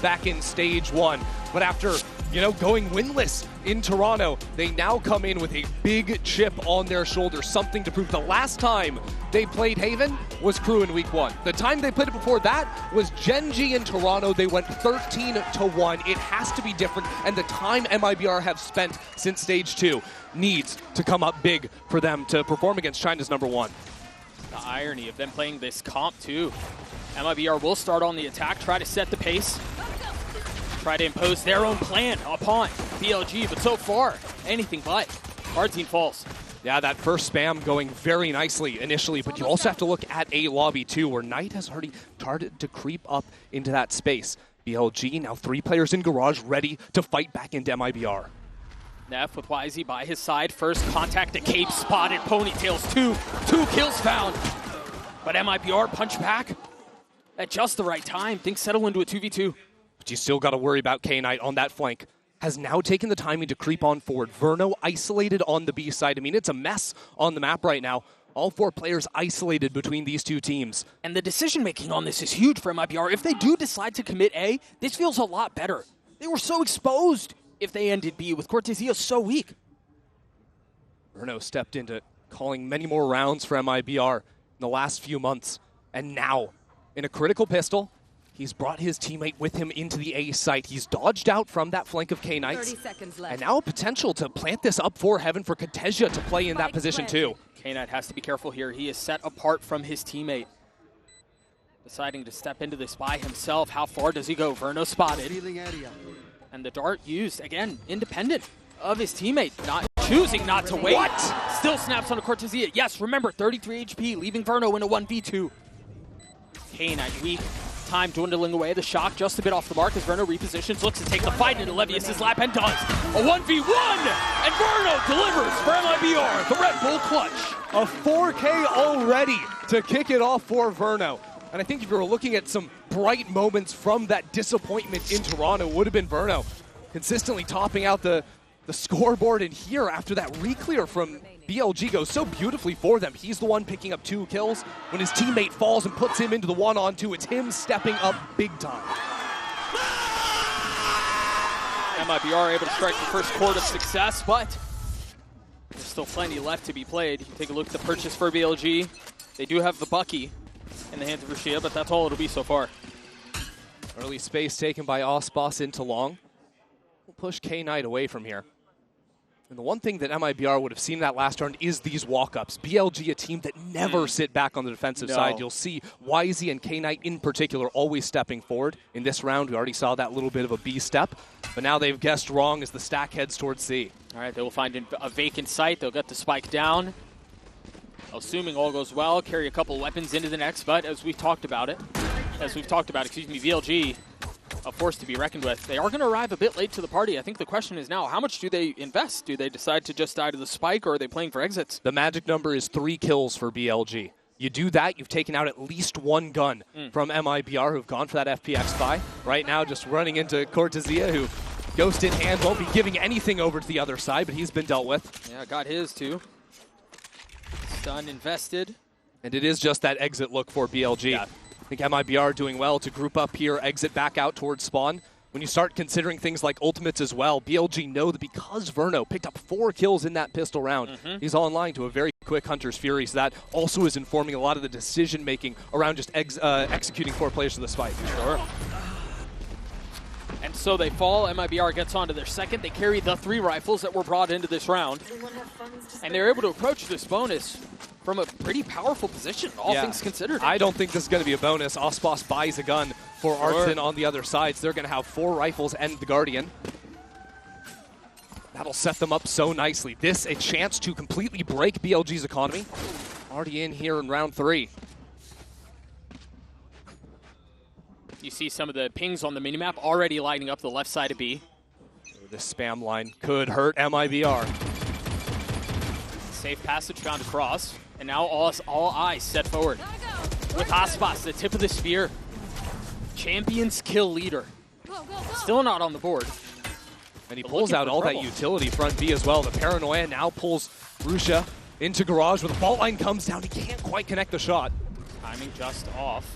back in stage 1. But after, going winless in Toronto, they now come in with a big chip on their shoulders, something to prove. The last time they played Haven was Crew in week 1. The time they played it before that was Gen G in Toronto. They went 13-1. It has to be different, and the time MIBR have spent since stage 2 needs to come up big for them to perform against China's #1. The irony of them playing this comp too. MIBR will start on the attack, try to set the pace, try to impose their own plan upon BLG, but so far, anything but. Our team falls. Yeah, that first spam going very nicely initially, but you also have to look at A lobby too, where Knight has already started to creep up into that space. BLG, now 3 players in Garage, ready to fight back into MIBR. Neff with YZ by his side. First contact to Cape, spotted. Ponytails, two kills found. But MIBR punch back at just the right time. Things settle into a 2v2. But you still got to worry about K-Knight on that flank. Has now taken the timing to creep on forward. Verno isolated on the B side. I mean, it's a mess on the map right now. All 4 players isolated between these 2 teams. And the decision-making on this is huge for MIBR. If they do decide to commit A, this feels a lot better. They were so exposed if they ended B with Cortezia so weak. Verno stepped into calling many more rounds for MIBR in the last few months. And now, in a critical pistol, he's brought his teammate with him into the A site. He's dodged out from that flank of K-Knights. 30 seconds left. And now a potential to plant this up for Heaven for Cortezia to play in that position too. K-Knight has to be careful here. He is set apart from his teammate. Deciding to step into this by himself. How far does he go? Verno spotted. And the dart used, again, independent of his teammate. Choosing not to wait. What? Still snaps on a Cortezia. Yes, remember, 33 HP, leaving Verno in a 1v2. K-Knight weak. Time dwindling away. The shock just a bit off the mark as Verno repositions, looks to take the fight into Levius's lap and does. A 1v1! And Verno delivers for MIBR, the Red Bull clutch. A 4K already to kick it off for Verno. And I think if you were looking at some bright moments from that disappointment in Toronto, it would have been Verno consistently topping out the scoreboard. And here, after that reclear from BLG goes so beautifully for them, he's the one picking up 2 kills. When his teammate falls and puts him into the 1-on-2, it's him stepping up big time. MIBR able to strike the first chord of success, but there's still plenty left to be played. You take a look at the purchase for BLG. They do have the Bucky in the hands of Rashia, but that's all it'll be so far. Early space taken by Osbos into long. We'll push K-Knight away from here. And the one thing that MIBR would have seen that last round is these walk-ups. BLG, a team that never sit back on the defensive side. You'll see YZ and K-Knight in particular always stepping forward. In this round, we already saw that little bit of a B step. But now they've guessed wrong as the stack heads towards C. All right, they will find a vacant site. They'll get the spike down. Assuming all goes well, carry a couple weapons into the next, but as we've talked about, BLG, a force to be reckoned with. They are going to arrive a bit late to the party. I think the question is now, how much do they invest? Do they decide to just die to the spike, or are they playing for exits? The magic number is 3 kills for BLG. You do that, you've taken out at least 1 gun from MIBR, who've gone for that FPX buy. Right now, just running into Cortezia, who, ghost in hand, won't be giving anything over to the other side, but he's been dealt with. Yeah, got his too. Stun invested. And it is just that exit look for BLG. Yeah. I think MIBR doing well to group up here, exit back out towards spawn. When you start considering things like ultimates as well, BLG know that because Verno picked up 4 kills in that pistol round, he's online to a very quick Hunter's Fury, so that also is informing a lot of the decision-making around just executing 4 players to the spike. Sure. And so they fall. MIBR gets onto their second. They carry the 3 rifles that were brought into this round. And they're able to approach this bonus from a pretty powerful position, all things considered. I don't think this is going to be a bonus. Osbos buys a gun for Artson on the other side, so they're going to have 4 rifles and the Guardian. That'll set them up so nicely. This, a chance to completely break BLG's economy. Already in here in round 3. You see some of the pings on the minimap already lighting up the left side of B. This spam line could hurt MIBR. Safe passage found across. And now all eyes set forward. With Osbos, the tip of the spear. Champions kill leader. Still not on the board. And he pulls out all that utility front B as well. The Paranoia now pulls Rusha into Garage. When the fault line comes down, he can't quite connect the shot. Timing just off.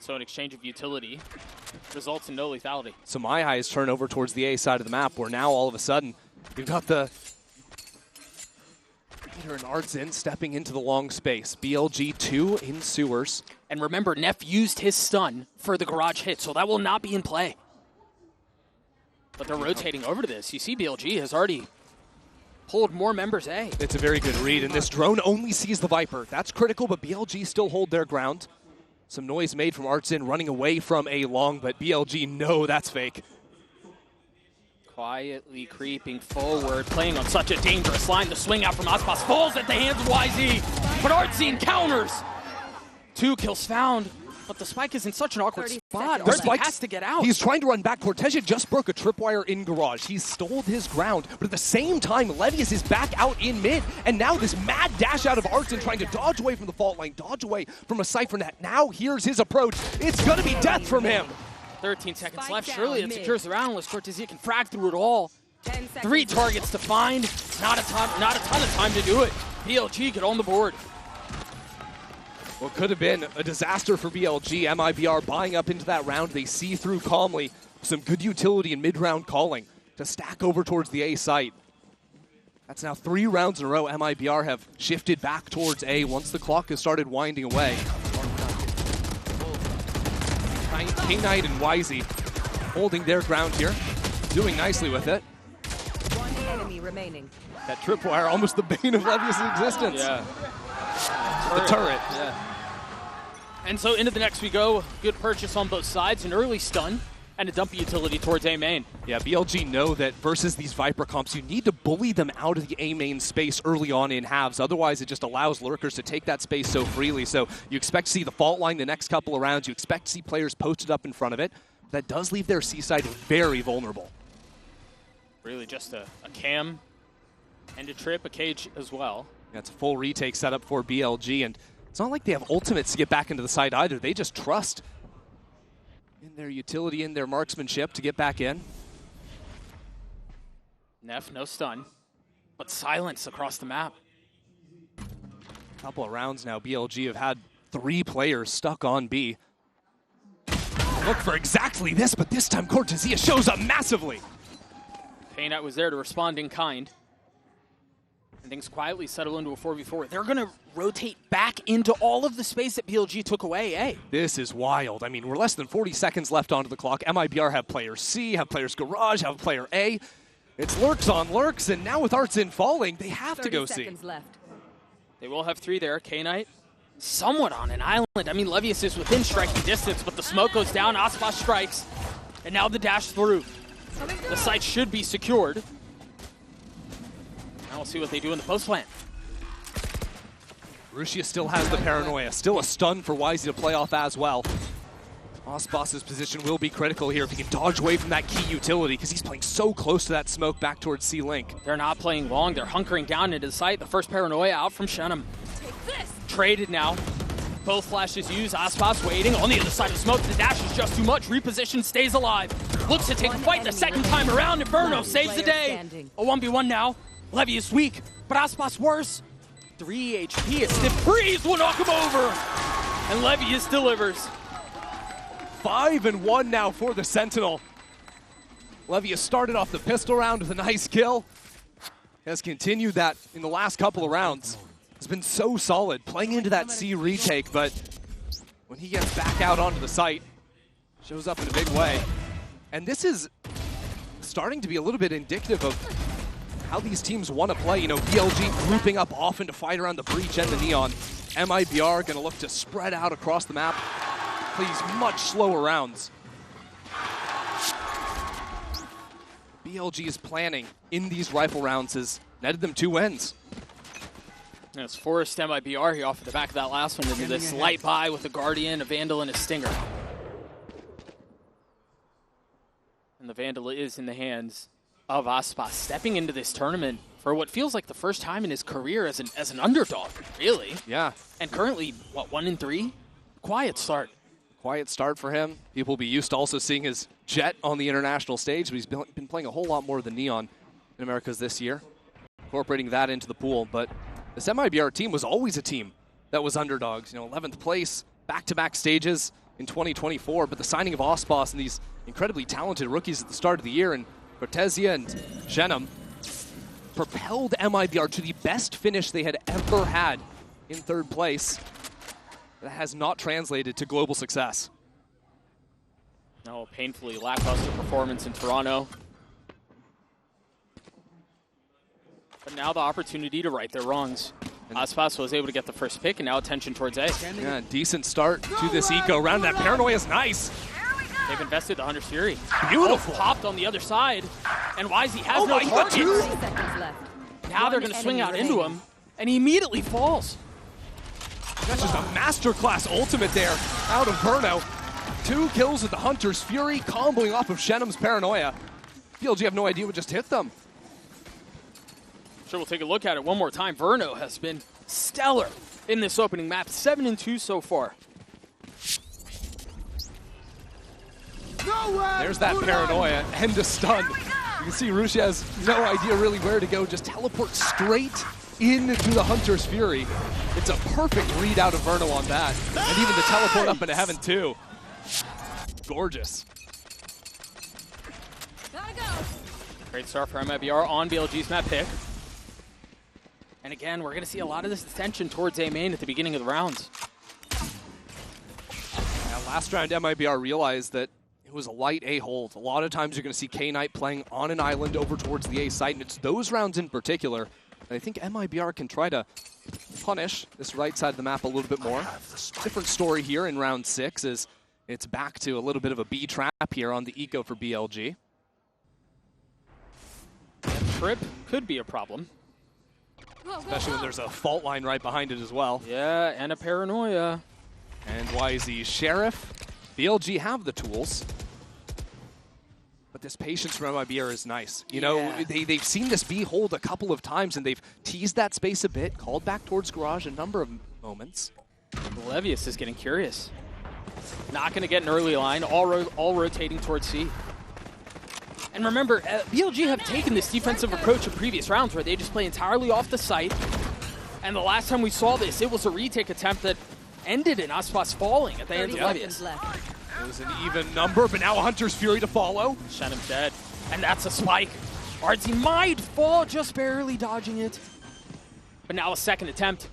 So an exchange of utility results in no lethality. So My High is turned over towards the A side of the map, where now all of a sudden we've got the Peter and Artsin stepping into the long space. BLG 2 in sewers. And remember, Neff used his stun for the garage hit, so that will not be in play. But they're rotating over to this. You see BLG has already pulled more members A. It's a very good read, and this drone only sees the Viper. That's critical, but BLG still hold their ground. Some noise made from Artsin running away from A long, but BLG, no, that's fake. Quietly creeping forward, playing on such a dangerous line. The swing out from Aspas falls at the hands of YZ, but Artsin counters. 2 kills found, but the spike is in such an awkward spot. Artsin has to get out. He's trying to run back. Cortesia just broke a tripwire in garage. He's stole his ground, but at the same time, Levius is back out in mid, and now this mad dash out of Artsin trying to dodge away from the fault line, dodge away from a Cypher net. Now here's his approach. It's going to be death from him. 13 seconds left. Surely it secures the round unless Cortesia can frag through it all. 3 targets to find. Not a ton of time to do it. BLG get on the board. What could have been a disaster for BLG. MIBR buying up into that round. They see through calmly. Some good utility in mid-round calling to stack over towards the A site. That's now 3 rounds in a row. MIBR have shifted back towards A once the clock has started winding away. K-Knight and YZ holding their ground here, doing nicely with it. 1 enemy remaining. That tripwire, almost the bane of Levius' existence. Yeah. The turret. Yeah. And so into the next we go. Good purchase on both sides, an early stun, and a dumpy utility towards A main. Yeah, BLG know that versus these Viper comps, you need to bully them out of the A main space early on in halves. Otherwise, it just allows lurkers to take that space so freely. So you expect to see the fault line the next couple of rounds. You expect to see players posted up in front of it. That does leave their C side very vulnerable. Really just a cam and a trip, a cage as well. Yeah, it's a full retake setup for BLG, and it's not like they have ultimates to get back into the side either. They just trust in their utility, in their marksmanship to get back in. Neff, no stun, but silence across the map. Couple of rounds now, BLG have had 3 players stuck on B. Look for exactly this, but this time Cortesia shows up massively. K-Knight was there to respond in kind. And things quietly settle into a 4v4. They're going to rotate back into all of the space that BLG took away, eh? This is wild. I mean, we're less than 40 seconds left onto the clock. MIBR have player C, have players Garage, have player A. It's lurks on lurks, and now with Artsin falling, they have to go C. Left. They will have 3 there. K-Knight somewhat on an island. I mean, Levius is within striking distance, but the smoke goes down. Aspas strikes, and now the dash through. The site should be secured. Now we'll see what they do in the post plant. Rushia still has the paranoia. Still a stun for YZ to play off as well. Aspas' position will be critical here if he can dodge away from that key utility because he's playing so close to that smoke back towards C-Link. They're not playing long. They're hunkering down into the site. The first paranoia out from Shenum. Traded now. Both flashes used. Aspas waiting on the other side of smoke. The dash is just too much. Reposition, stays alive. Looks to take the fight the second time around. Inferno saves the day. A 1v1 now. Levius weak, but Aspas worse. 3 HP, a stiff breeze will knock him over. And Levius delivers. 5-1 now for the Sentinel. Levius started off the pistol round with a nice kill. Has continued that in the last couple of rounds. Has been so solid, playing into that C retake, but when he gets back out onto the site, shows up in a big way. And this is starting to be a little bit indicative of how these teams want to play. You know, BLG grouping up often to fight around the breach and the neon. MIBR going to look to spread out across the map, play these much slower rounds. BLG's planning in these rifle rounds has netted them 2 wins. It's forced MIBR here off of the back of that last one into this light buy with a Guardian, a Vandal, and a Stinger. And the Vandal is in the hands of Aspas, stepping into this tournament for what feels like the first time in his career as an underdog, really. Yeah. And currently, what, 1-3? Quiet start. Quiet start for him. People will be used to also seeing his Jet on the international stage, but he's been playing a whole lot more than Neon in Americas this year, incorporating that into the pool. But this MIBR team was always a team that was underdogs. You know, 11th place, back-to-back stages, in 2024, but the signing of Ospas and these incredibly talented rookies at the start of the year, and Cortesia and Shenum, propelled MIBR to the best finish they had ever had in third place. That has not translated to global success. No, painfully lackluster performance in Toronto. But now the opportunity to right their wrongs. Aspas was able to get the first pick, and now attention towards A. Yeah, decent start to this eco round. That paranoia is nice. They've invested the Hunter's Fury. Beautiful. Oh, popped on the other side, and YZ has no my God, target. 30 seconds left. Now they're going to swing out into him, and he immediately falls. That's just a masterclass ultimate there out of Verno. 2 kills with the Hunter's Fury, comboing off of Shenum's paranoia. BLG have no idea what just hit them. Sure, we'll take a look at it one more time. Verno has been stellar in this opening map. 7-2 so far. There's that paranoia and the stun. You can see Rushi has no idea really where to go. Just teleport straight into the Hunter's Fury. It's a perfect read out of Verno on that. And even the teleport up into heaven too. Gorgeous. Gotta go. Great start for MIBR on BLG's map pick. And again, we're going to see a lot of this attention towards A main at the beginning of the rounds. Now, last round, MIBR realized that it was a light A hold. A lot of times you're going to see K-Knight playing on an island over towards the A site, and it's those rounds in particular that I think MIBR can try to punish this right side of the map a little bit more. Different story here in round 6 is it's back to a little bit of a B trap here on the eco for BLG. Trip could be a problem. Especially when there's a fault line right behind it as well. Yeah, and a paranoia. And YZ Sheriff, BLG have the tools. But this patience from MIBR is nice. You know, they've seen this B hold a couple of times, and they've teased that space a bit, called back towards Garage a number of moments. Levius is getting curious. Not going to get an early line, all rotating towards C. And remember, BLG have taken this defensive approach in previous rounds where they just play entirely off the site. And the last time we saw this, it was a retake attempt that ended in Aspas falling at the hands of Levius. It was an even number, but now a Hunter's Fury to follow. Shenum's dead. And that's a spike. Artsy might fall, just barely dodging it. But now a second attempt.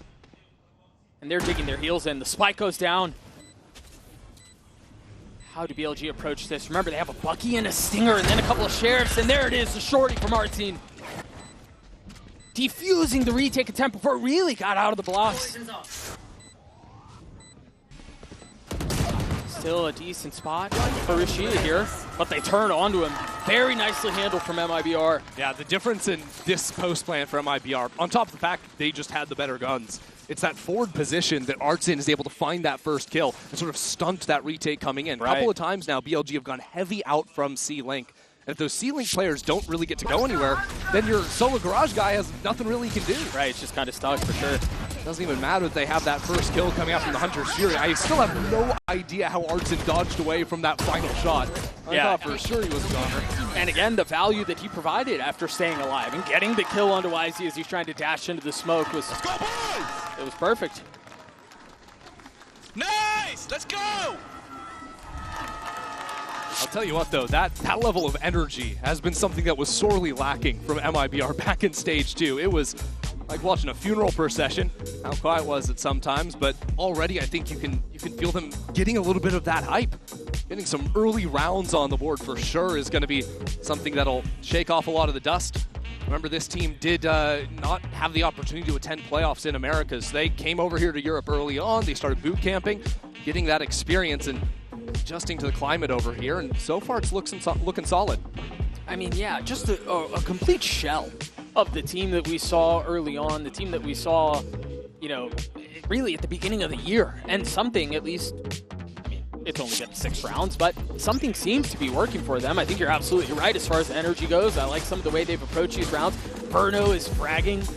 And they're digging their heels in. The spike goes down. How do BLG approach this? Remember, they have a Bucky and a Stinger and then a couple of Sheriffs, and there it is, the shorty from Artsy. Defusing the retake attempt before it really got out of the blocks. Still a decent spot for Rashida here, but they turn onto him. Very nicely handled from MIBR. Yeah, the difference in this post plan for MIBR, on top of the fact they just had the better guns, it's that forward position that Artsin is able to find that first kill and sort of stunt that retake coming in. Right. A couple of times now, BLG have gone heavy out from C-Link. And if those C-Link players don't really get to go anywhere, then your solo Garage guy has nothing really he can do. Right, it's just kind of stuck for sure. Doesn't even matter if they have that first kill coming out from the Hunter's Fury. I still have no idea how Artsin dodged away from that final shot. I thought for sure he was a goner. And again, the value that he provided after staying alive and getting the kill onto YZ as he's trying to dash into the smoke was, it was perfect. Nice! Let's go! I'll tell you what, though, that level of energy has been something that was sorely lacking from MIBR back in Stage 2. It was like watching a funeral procession, how quiet was it sometimes, but already I think you can feel them getting a little bit of that hype. Getting some early rounds on the board for sure is going to be something that'll shake off a lot of the dust. Remember, this team did not have the opportunity to attend playoffs in Americas. They came over here to Europe early on. They started boot camping, getting that experience and adjusting to the climate over here, and so far it's looking solid. I mean, yeah, just a complete shell of the team that we saw early on, the team that we saw, you know, really at the beginning of the year. And something, at least, I mean, it's only been 6 rounds, but something seems to be working for them. I think you're absolutely right as far as energy goes. I like some of the way they've approached these rounds. Verno is fragging.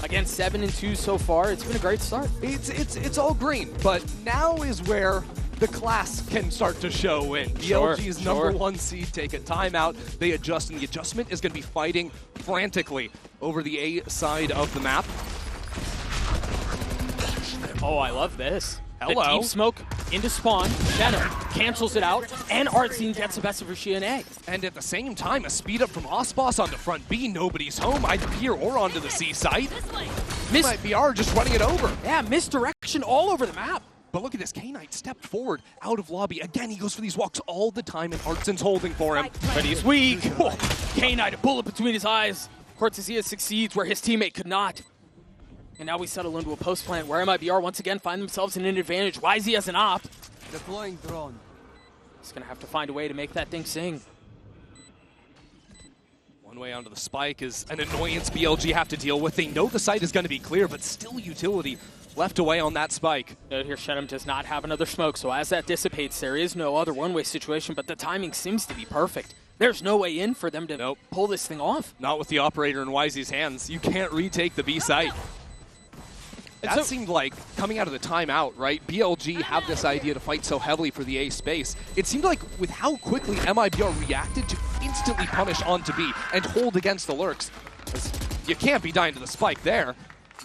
Again, 7-2 so far. It's been a great start. It's all green, but now is where the class can start to show in. BLG's number 1 seed take a timeout. They adjust, and the adjustment is going to be fighting frantically over the A side of the map. Oh, I love this. Hello. The deep smoke into spawn. Shadow cancels it out, and Artsine gets the best of Rishi and A. And at the same time, a speed up from Osboss onto front B. Nobody's home, either here or onto the C site. MIBR just running it over. Yeah, misdirection all over the map. But look at this, K-Knight stepped forward out of lobby. Again, he goes for these walks all the time, and Artsin's holding for him. But he's weak. Oh, K-Knight, a bullet between his eyes. Cortezia succeeds where his teammate could not. And now we settle into a post plant where MIBR once again find themselves in an advantage. YZ as an op. Deploying drone. He's going to have to find a way to make that thing sing. One way onto the spike is an annoyance BLG have to deal with. They know the site is going to be clear, but still utility left away on that spike. Note here, Shenum does not have another smoke, so as that dissipates, there is no other one-way situation, but the timing seems to be perfect. There's no way in for them to pull this thing off. Not with the operator in YZ's hands. You can't retake the B site. That seemed like coming out of the timeout, right? BLG have this idea to fight so heavily for the A space. It seemed like with how quickly MIBR reacted to instantly punish onto B and hold against the lurks. You can't be dying to the spike there.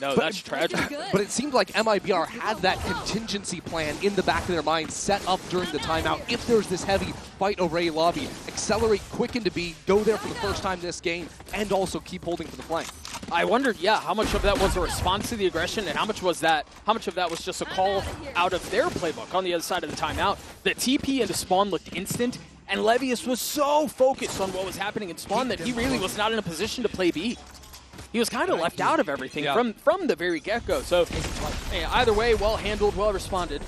No, that's tragic. But it seemed like MIBR had that contingency plan in the back of their mind set up during the timeout. If there's this heavy fight over A lobby, accelerate quick into B, go there for the first time this game, and also keep holding for the flank. I wondered, how much of that was a response to the aggression, and how much of that was just a call out of their playbook on the other side of the timeout. The TP into spawn looked instant, and Levius was so focused on what was happening in spawn that he really was not in a position to play B. He was kind of left out of everything from the very get-go. So either way, well handled, well responded.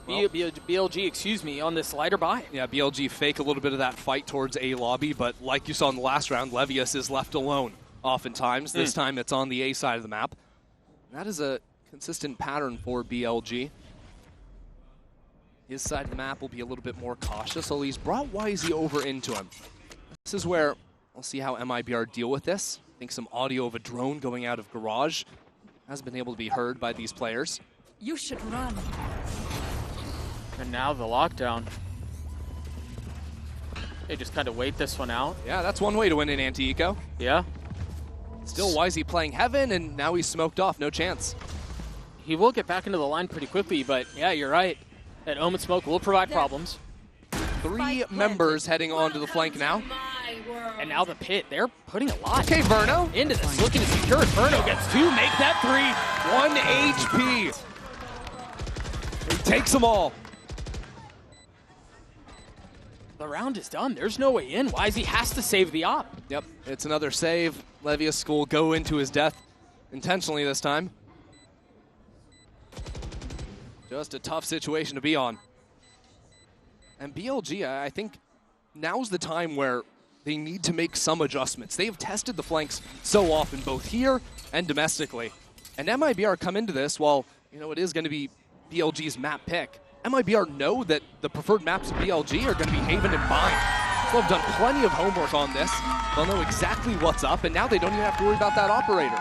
Well, BLG, excuse me, on this lighter buy. Yeah, BLG fake a little bit of that fight towards A lobby, but like you saw in the last round, Levius is left alone oftentimes. This time it's on the A side of the map. That is a consistent pattern for BLG. His side of the map will be a little bit more cautious, so he's brought YZ over into him. This is where we'll see how MIBR deal with this. I think some audio of a drone going out of garage has been able to be heard by these players. You should run. And now the lockdown. They just kind of wait this one out. Yeah, that's one way to win in anti-eco. Yeah. Still YZ playing heaven, and now he's smoked off. No chance. He will get back into the line pretty quickly, but yeah, you're right. That Omen smoke will provide problems. 3 members heading onto the flank now. And now the pit, they're putting a lot Verno into this. Looking to secure it. Verno gets 2, make that 3. 1 HP. He takes them all. The round is done. There's no way in. YZ has to save the op. Yep, it's another save. Levius will go into his death intentionally this time. Just a tough situation to be on. And BLG, I think now's the time where they need to make some adjustments. They have tested the flanks so often, both here and domestically. And MIBR come into this, while it is going to be BLG's map pick. MIBR know that the preferred maps of BLG are going to be Haven and Bind. They'll have done plenty of homework on this. They'll know exactly what's up, and now they don't even have to worry about that operator.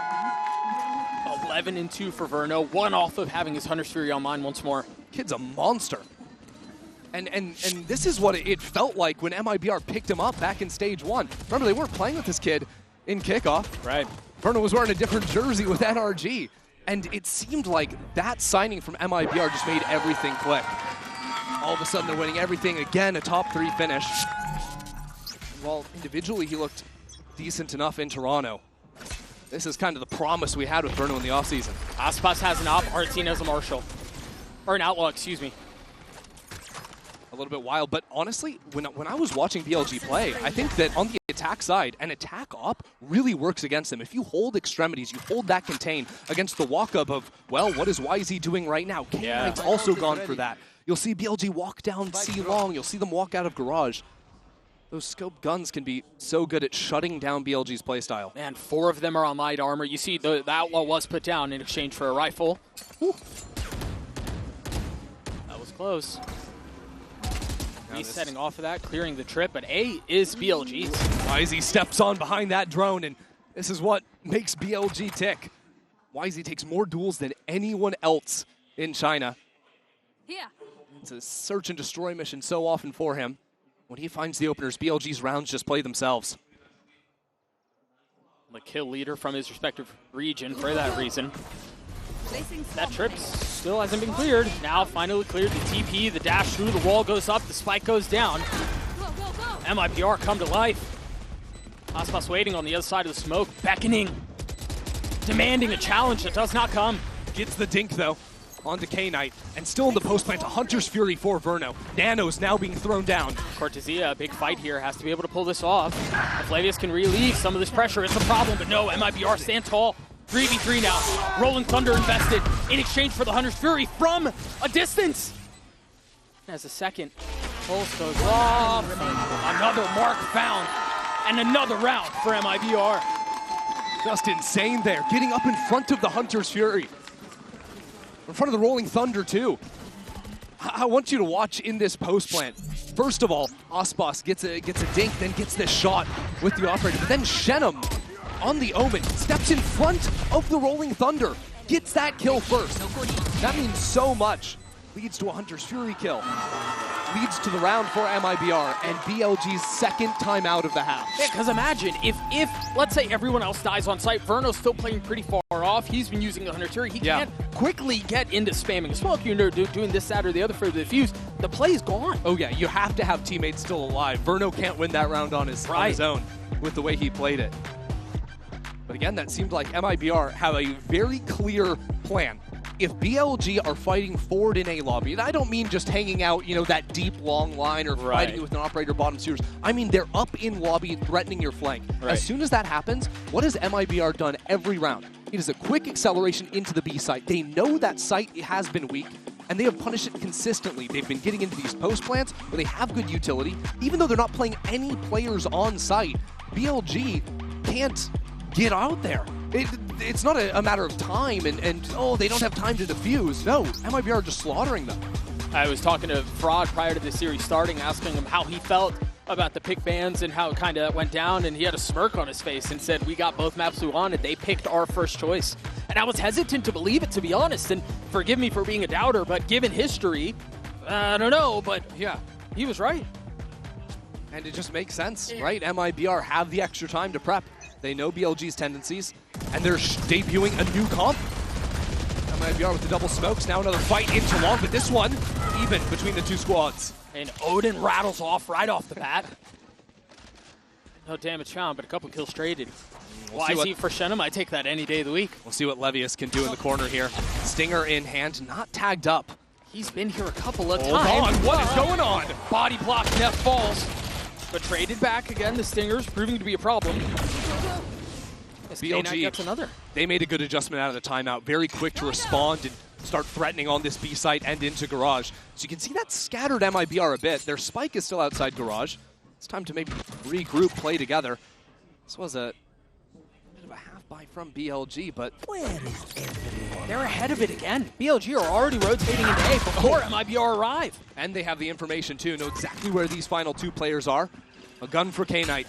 11-2 for Verno, 1 off of having his Hunter's Fury on mine once more. Kid's a monster. And this is what it felt like when MIBR picked him up back in stage 1. Remember, they weren't playing with this kid in kickoff. Right. Verno was wearing a different jersey with NRG. And it seemed like that signing from MIBR just made everything click. All of a sudden, they're winning everything. Again, a top 3 finish. While individually, he looked decent enough in Toronto. This is kind of the promise we had with Verno in the offseason. Aspas has an op, Artsine has a Marshal. Or an Outlaw, excuse me. A little bit wild, but honestly, when I was watching BLG play, I think that on the attack side, an attack op really works against them. If you hold extremities, you hold that contain against the walk-up of, well, what is YZ doing right now? K-Knight's also gone for that. You'll see BLG walk down C long. You'll see them walk out of garage. Those scope guns can be so good at shutting down BLG's playstyle. Man, 4 of them are on light armor. You see the Outlaw was put down in exchange for a rifle. Whew. That was close. He's setting off of that, clearing the trip, but A is BLG's. YZ steps on behind that drone, and this is what makes BLG tick. YZ takes more duels than anyone else in China. Yeah. It's a search and destroy mission so often for him. When he finds the openers, BLG's rounds just play themselves. The kill leader from his respective region for that reason. That trip's still hasn't been cleared. Now finally cleared. The TP, the dash through, the wall goes up, the spike goes down. Go, go, go. MIBR come to life. Aspas waiting on the other side of the smoke, beckoning, demanding a challenge that does not come. Gets the dink, though, onto K-Knight. And still in the post plant, a Hunter's Fury for Verno. Nano's now being thrown down. Cortesia, a big fight here, has to be able to pull this off. If Flavius can relieve some of this pressure, it's a problem, but no, MIBR stand tall. 3v3 now. Rolling Thunder invested in exchange for the Hunter's Fury from a distance. As a second pulse goes off, another mark found, and another round for MIBR. Just insane there, getting up in front of the Hunter's Fury. In front of the Rolling Thunder, too. I want you to watch in this post plant. First of all, Aspas gets a dink, then gets this shot with the operator. But then Shenum on the Omen steps in front of the Rolling Thunder, gets that kill first. That means so much. Leads to a Hunter's Fury kill. Leads to the round for MIBR and BLG's second time out of the half. Yeah, because imagine if let's say everyone else dies on site, Verno's still playing pretty far off. He's been using the Hunter's Fury. He can't quickly get into spamming a smoke. You're doing this, that, or the other for the defuse. The play's gone. Oh yeah, you have to have teammates still alive. Verno can't win that round on his own with the way he played it. But again, that seemed like MIBR have a very clear plan. If BLG are fighting forward in a lobby, and I don't mean just hanging out, that deep, long line or fighting with an operator bottom series. I mean, they're up in lobby and threatening your flank. Right. As soon as that happens, what has MIBR done every round? It is a quick acceleration into the B site. They know that site has been weak, and they have punished it consistently. They've been getting into these post plants where they have good utility. Even though they're not playing any players on site, BLG can't get out there. It's not a matter of time and they don't have time to defuse. No, MIBR are just slaughtering them. I was talking to Fraud prior to the series starting, asking him how he felt about the pick bans and how it kind of went down, and he had a smirk on his face and said, we got both maps we wanted. They picked our first choice. And I was hesitant to believe it, to be honest, and forgive me for being a doubter, but given history, I don't know, but yeah, he was right. And it just makes sense, right? MIBR have the extra time to prep. They know BLG's tendencies, and they're debuting a new comp. MIBR with the double smokes, now another fight into long, but this one, even between the two squads. And Odin rattles off right off the bat. No damage found, but a couple kills traded. YZ for Shenum, I take that any day of the week. We'll see what Levius can do in the corner here. Stinger in hand, not tagged up. He's been here a couple of Hold times. on, what is going on? Body block, net falls. But traded back again, the Stingers proving to be a problem. BLG gets another. They made a good adjustment out of the timeout. Very quick to respond and start threatening on this B site and into Garage. So you can see that scattered MIBR a bit. Their spike is still outside Garage. It's time to maybe regroup, play together. This was a bit of a half buy from BLG, but they're ahead of it again. BLG are already rotating into A before MIBR arrive. And they have the information too, know exactly where these final two players are. A gun for K-Knight.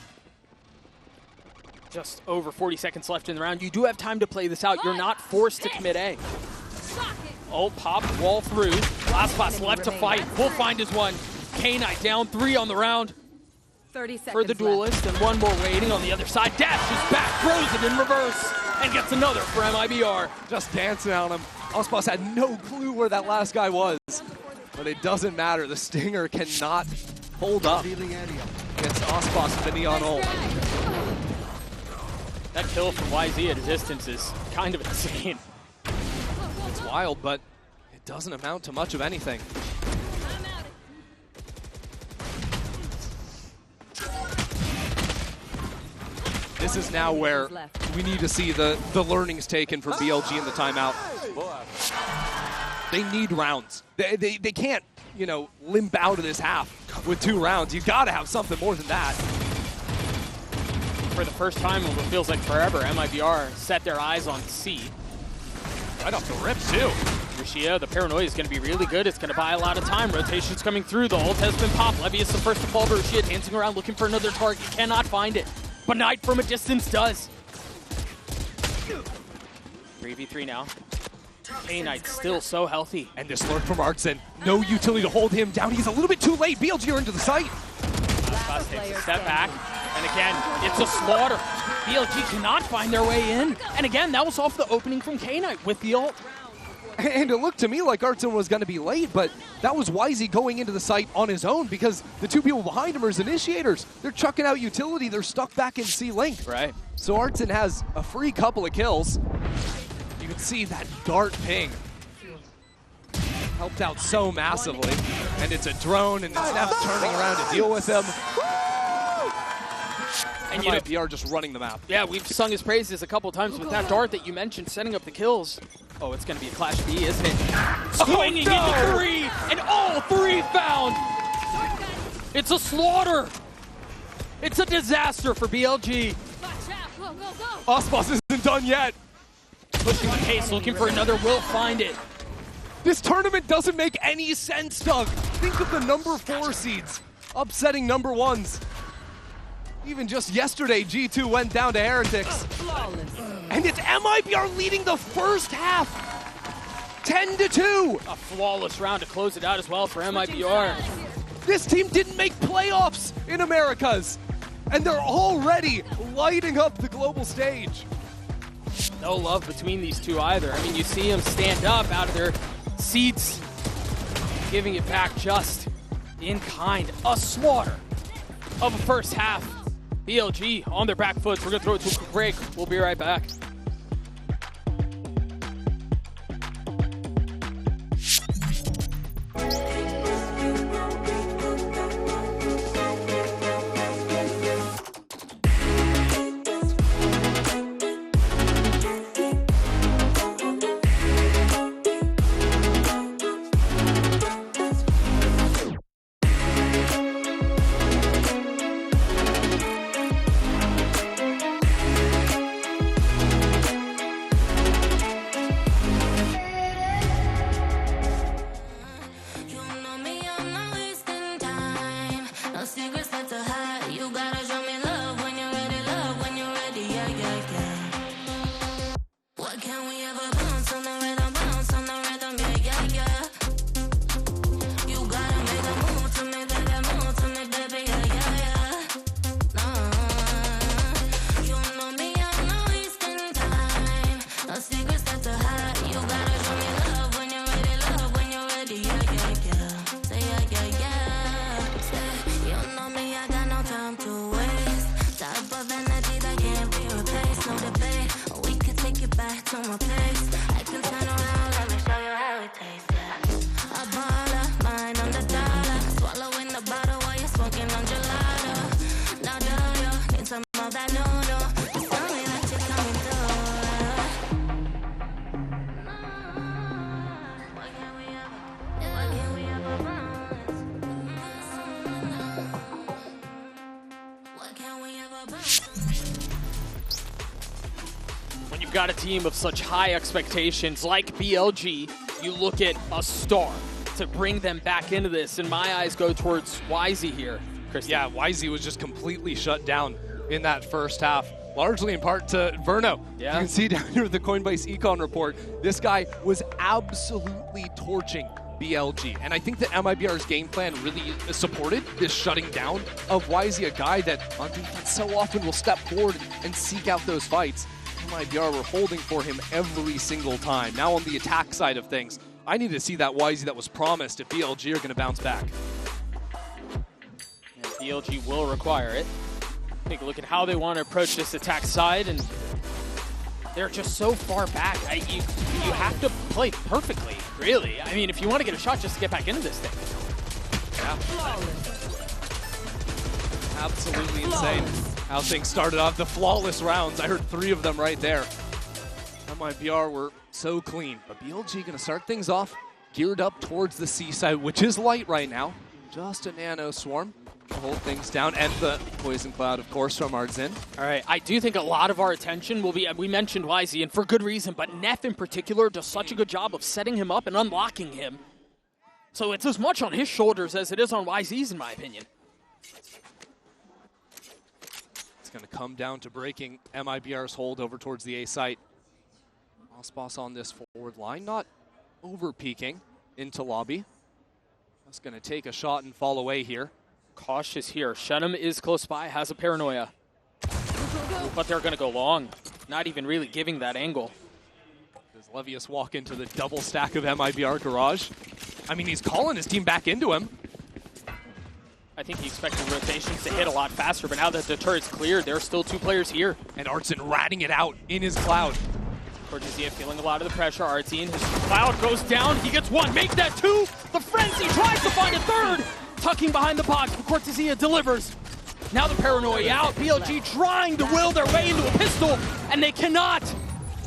Just over 40 seconds left in the round. You do have time to play this out. You're not forced to commit A. Oh, pop, wall through. Aspas left to fight. Will find his one. K-Knight down 3 on the round 30 seconds for the duelist, and one more waiting on the other side. Dashes back, throws it in reverse, and gets another for MIBR. Just dancing on him. Aspas had no clue where that last guy was. But it doesn't matter. The Stinger cannot hold up against Aspas with the Neon ult. That kill from YZ at a distance is kind of insane. It's wild, but it doesn't amount to much of anything. This is now where we need to see the learnings taken from BLG in the timeout. They need rounds. They can't, limp out of this half with 2 rounds. You gotta have something more than that. For the first time in what feels like forever, MIBR set their eyes on C. Right off the rip, too. Rishia, the paranoia is going to be really good. It's going to buy a lot of time. Rotation's coming through. The ult has been popped. Levy is the first to fall to Rishia, dancing around looking for another target. Cannot find it. But Knight from a distance does. 3v3 now. K-Knight still so healthy. And this lurk from Artson. No utility to hold him down. He's a little bit too late. BLG are into the site. Aspas takes a step back. And again, it's a slaughter. BLG cannot find their way in. And again, that was off the opening from K-Knight with the ult. And it looked to me like Artson was going to be late, but that was YZ going into the site on his own because the two people behind him are his initiators. They're chucking out utility. They're stuck back in C-Link. Right. So Artson has a free couple of kills. You can see that dart ping. Helped out so massively. And it's a drone, and Snap's turning around to deal with him. And you know, MIBR just running the map. Yeah, we've sung his praises a couple times with that dart that you mentioned, setting up the kills. Oh, it's going to be a Clash B, isn't it? Swinging into 3, and all 3 found! It's a slaughter! It's a disaster for BLG. Go, go, go. Osmos isn't done yet. Pushing the pace, looking for another, will find it. This tournament doesn't make any sense, Doug. Think of the number 4 seeds upsetting number 1s. Even just yesterday, G2 went down to Heretics. Flawless. And it's MIBR leading the first half, 10-2. A flawless round to close it out as well for MIBR. This team didn't make playoffs in Americas, and they're already lighting up the global stage. No love between these two either. I mean, you see them stand up out of their seats, giving it back just in kind. A slaughter of a first half. BLG on their back foot. We're going to throw it to a quick break. We'll be right back. When you've got a team of such high expectations like BLG, you look at a star to bring them back into this, and my eyes go towards YZ here. Christian. Yeah, YZ was just completely shut down in that first half, largely in part to Verno. Yeah. You can see down here with the Coinbase Econ report, this guy was absolutely torching BLG. And I think that MIBR's game plan really supported this shutting down of YZ, a guy that on defense so often will step forward and seek out those fights. MIBR were holding for him every single time. Now on the attack side of things, I need to see that YZ that was promised if BLG are going to bounce back. And BLG will require it. Take a look at how they want to approach this attack side, and they're just so far back. You have to play perfectly, really. I mean, if you want to get a shot just to get back into this thing. Yeah. Absolutely insane how things started off. The flawless rounds, I heard 3 of them right there. MIBR were so clean, but BLG going to start things off geared up towards the C side, which is light right now. Just a nano swarm to hold things down, and the poison cloud, of course, from Artzin. All right, I do think a lot of our attention will be, we mentioned YZ, and for good reason, but Neff in particular does such a good job of setting him up and unlocking him. So it's as much on his shoulders as it is on YZ's, in my opinion. It's going to come down to breaking MIBR's hold over towards the A site. Osmos on this forward line, not over-peeking into lobby. Just going to take a shot and fall away here. Cautious here. Shenum is close by, has a paranoia. But they're going to go long. Not even really giving that angle. Does Levius walk into the double stack of MIBR Garage? I mean, he's calling his team back into him. I think he expected rotations to hit a lot faster, but now that the turret's cleared, there are still 2 players here. And Artson ratting it out in his cloud. Cortezia feeling a lot of the pressure. Artson, his cloud goes down. He gets 1, make that 2. The frenzy tries to find a 3rd. Tucking behind the box, but Cortezia delivers. Now the paranoia out. BLG trying to will their way into a pistol, and they cannot.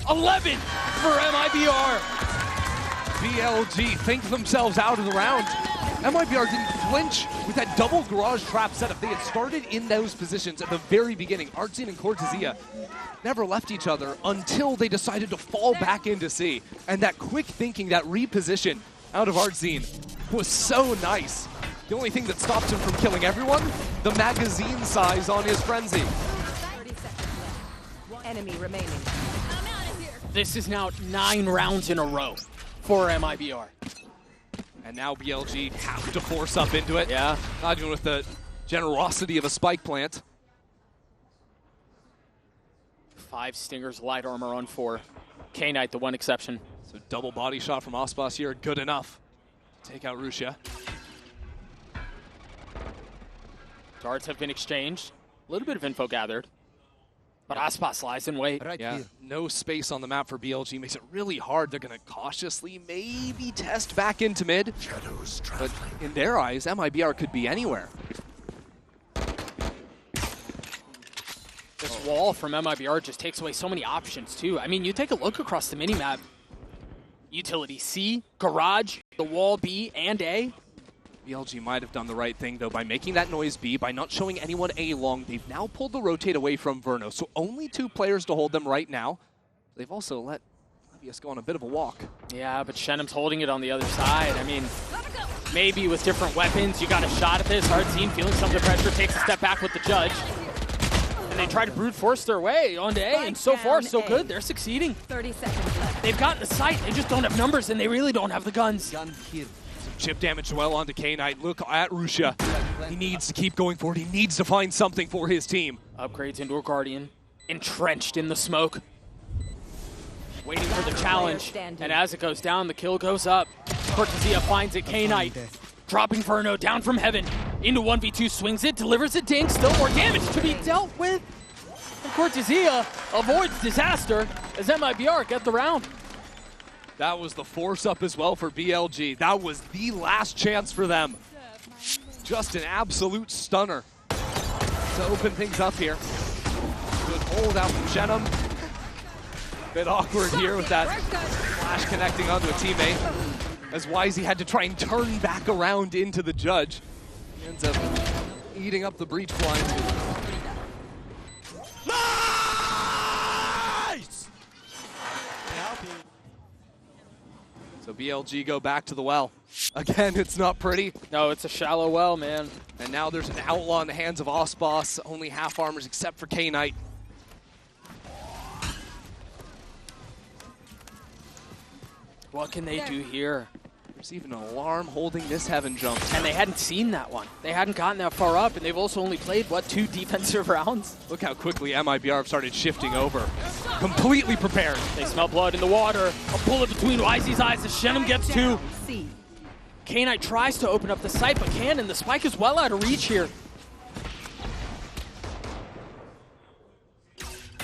11 for MIBR. BLG think themselves out of the round. MIBR didn't flinch with that double garage trap setup. They had started in those positions at the very beginning. Artson and Cortezia never left each other until they decided to fall back into C. And that quick thinking, that reposition out of Artson was so nice. The only thing that stopped him from killing everyone, the magazine size on his frenzy. 30 seconds left. Enemy remaining. I'm out of here. This is now 9 rounds in a row for MIBR. And now BLG have to force up into it. Yeah. Not even with the generosity of a spike plant. 5 Stingers, light armor on 4. K-Knight, the one exception. So double body shot from Aspas here, good enough to take out Russia. Darts have been exchanged. A little bit of info gathered. But Aspas lies in wait. Yeah, no space on the map for BLG makes it really hard. They're going to cautiously maybe test back into mid. But in their eyes, MIBR could be anywhere. This wall from MIBR just takes away so many options, too. I mean, you take a look across the minimap. Utility C, Garage, the wall B and A. BLG might have done the right thing, though, by making that noise B, by not showing anyone A long. They've now pulled the rotate away from Verno, so only 2 players to hold them right now. They've also let Levius go on a bit of a walk. Yeah, but Shenum's holding it on the other side. I mean, maybe with different weapons, you got a shot at this. Artson feeling some of the pressure, takes a step back with the judge. And they try to brute force their way onto A, and so far, so good. They're succeeding. 30 seconds left. They've gotten the sight, they just don't have numbers, and they really don't have the guns. Chip damage well onto K-Knight. Look at Russia. He needs to keep going forward. He needs to find something for his team. Upgrades into a Guardian. Entrenched in the smoke. Waiting for the challenge. And as it goes down, the kill goes up. Cortezia finds it. K-Knight dropping Verno down from heaven. Into 1v2, swings it, delivers a dink. Still more damage to be dealt with. And Cortezia avoids disaster as MIBR get the round. That was the force up as well for BLG. That was the last chance for them. Just an absolute stunner to open things up here. Good hold out from Shenum. Bit awkward here with that flash connecting onto a teammate. As Wisey had to try and turn back around into the judge. He ends up eating up the breach blind. So BLG go back to the well. Again, it's not pretty. No, it's a shallow well, man. And now there's an outlaw in the hands of Aspas. Only half armors except for K-Knight. What can they do here? There's even an alarm holding this heaven jump. And they hadn't seen that one. They hadn't gotten that far up, and they've also only played, what, 2 defensive rounds? Look how quickly MIBR have started shifting over. Completely prepared. They smell blood in the water. A bullet between Wisey's eyes as Shenum gets 2. K-Knight tries to open up the sight, but can, and the spike is well out of reach here.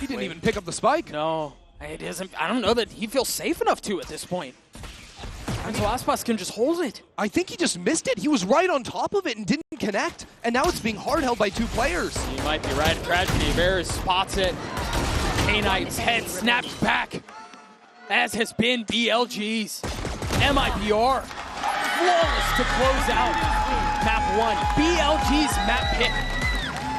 He didn't even pick up the spike. No, it isn't. I don't know that he feels safe enough to at this point. And so Aspas can just hold it. I think he just missed it. He was right on top of it and didn't connect. And now it's being hard held by 2 players. You might be right. Tragedy. Bears spots it. K-Knight's head snaps back, as has been BLG's. MIBR flawless to close out map 1. BLG's map pick.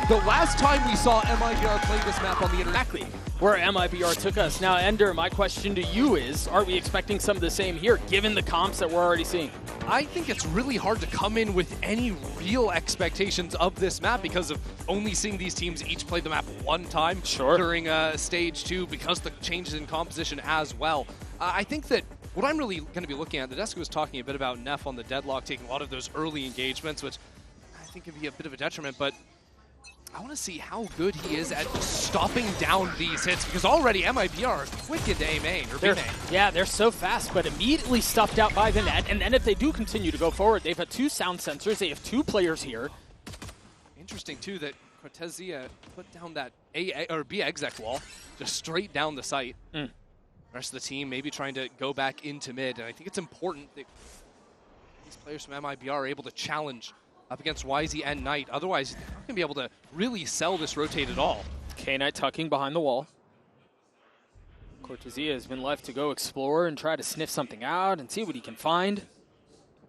The last time we saw MIBR play this map on the internet. Exactly where MIBR took us. Now, Ender, my question to you is, are we expecting some of the same here, given the comps that we're already seeing? I think it's really hard to come in with any real expectations of this map because of only seeing these teams each play the map 1 time during stage 2 because the changes in composition as well. I think that what I'm really going to be looking at, the desk was talking a bit about Neff on the deadlock, taking a lot of those early engagements, which I think can be a bit of a detriment, but I want to see how good he is at stopping down these hits, because already MIBR are quick into A main, or B main. Yeah, they're so fast, but immediately stuffed out by the net. And then if they do continue to go forward, they've had 2 sound sensors. They have 2 players here. Interesting, too, that Cortezia put down that A or B exec wall, just straight down the site. The rest of the team maybe trying to go back into mid, and I think it's important that these players from MIBR are able to challenge up against YZ and Knight. Otherwise, they're not going to be able to really sell this rotate at all. K-Knight tucking behind the wall. Cortezia has been left to go explore and try to sniff something out and see what he can find.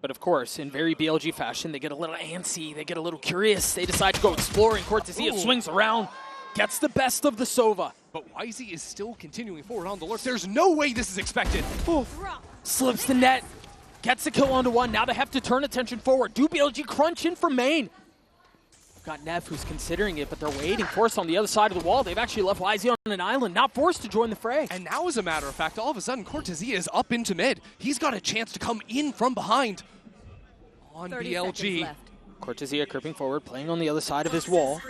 But of course, in very BLG fashion, they get a little antsy, they get a little curious. They decide to go exploring. Cortezia swings around, gets the best of the Sova. But YZ is still continuing forward on the lurk. There's no way this is expected. Slips the net. Gets the kill onto 1. Now they have to turn attention forward. Do BLG crunch in from main? Got Neff who's considering it, but they're waiting for us on the other side of the wall. They've actually left YZ on an island, not forced to join the fray. And now, as a matter of fact, all of a sudden, Cortezia is up into mid. He's got a chance to come in from behind on BLG. Cortezia creeping forward, playing on the other side of his wall.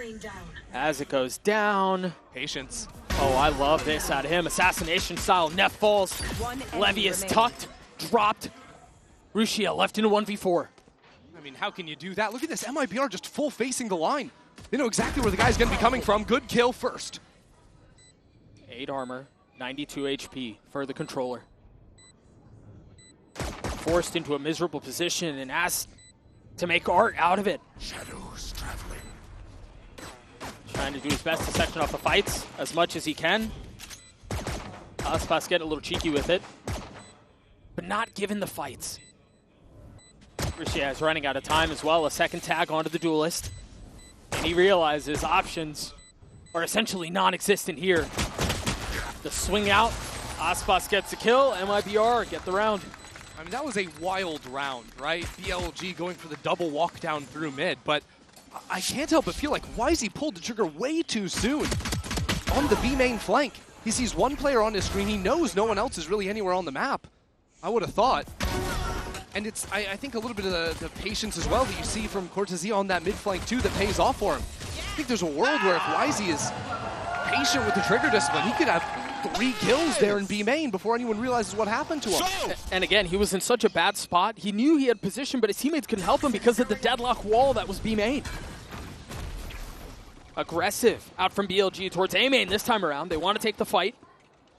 As it goes down. Patience. Oh, I love this out of him. Assassination style. Neff falls. Levy is tucked, dropped. Rushia left into 1v4. I mean, how can you do that? Look at this, MIBR just full facing the line. They know exactly where the guy's going to be coming from. Good kill first. 8 armor, 92 HP for the controller. Forced into a miserable position and asked to make art out of it. Shadows traveling. Trying to do his best to section off the fights as much as he can. Aspas getting a little cheeky with it, but not given the fights. Rushia is running out of time as well. A second tag onto the duelist. And he realizes options are essentially non-existent here. The swing out. Aspas gets the kill. MIBR get the round. I mean, that was a wild round, right? BLG going for the double walk down through mid, but I can't help but feel like YZ pulled the trigger way too soon on the B main flank. He sees one player on his screen. He knows no one else is really anywhere on the map. I would have thought. And it's, I think, a little bit of the patience as well that you see from Cortezia on that mid flank too that pays off for him. I think there's a world where if YZ is patient with the trigger discipline, he could have 3 kills there in B main before anyone realizes what happened to him. And again, he was in such a bad spot. He knew he had position, but his teammates couldn't help him because of the deadlock wall that was B main. Aggressive out from BLG towards A main this time around. They want to take the fight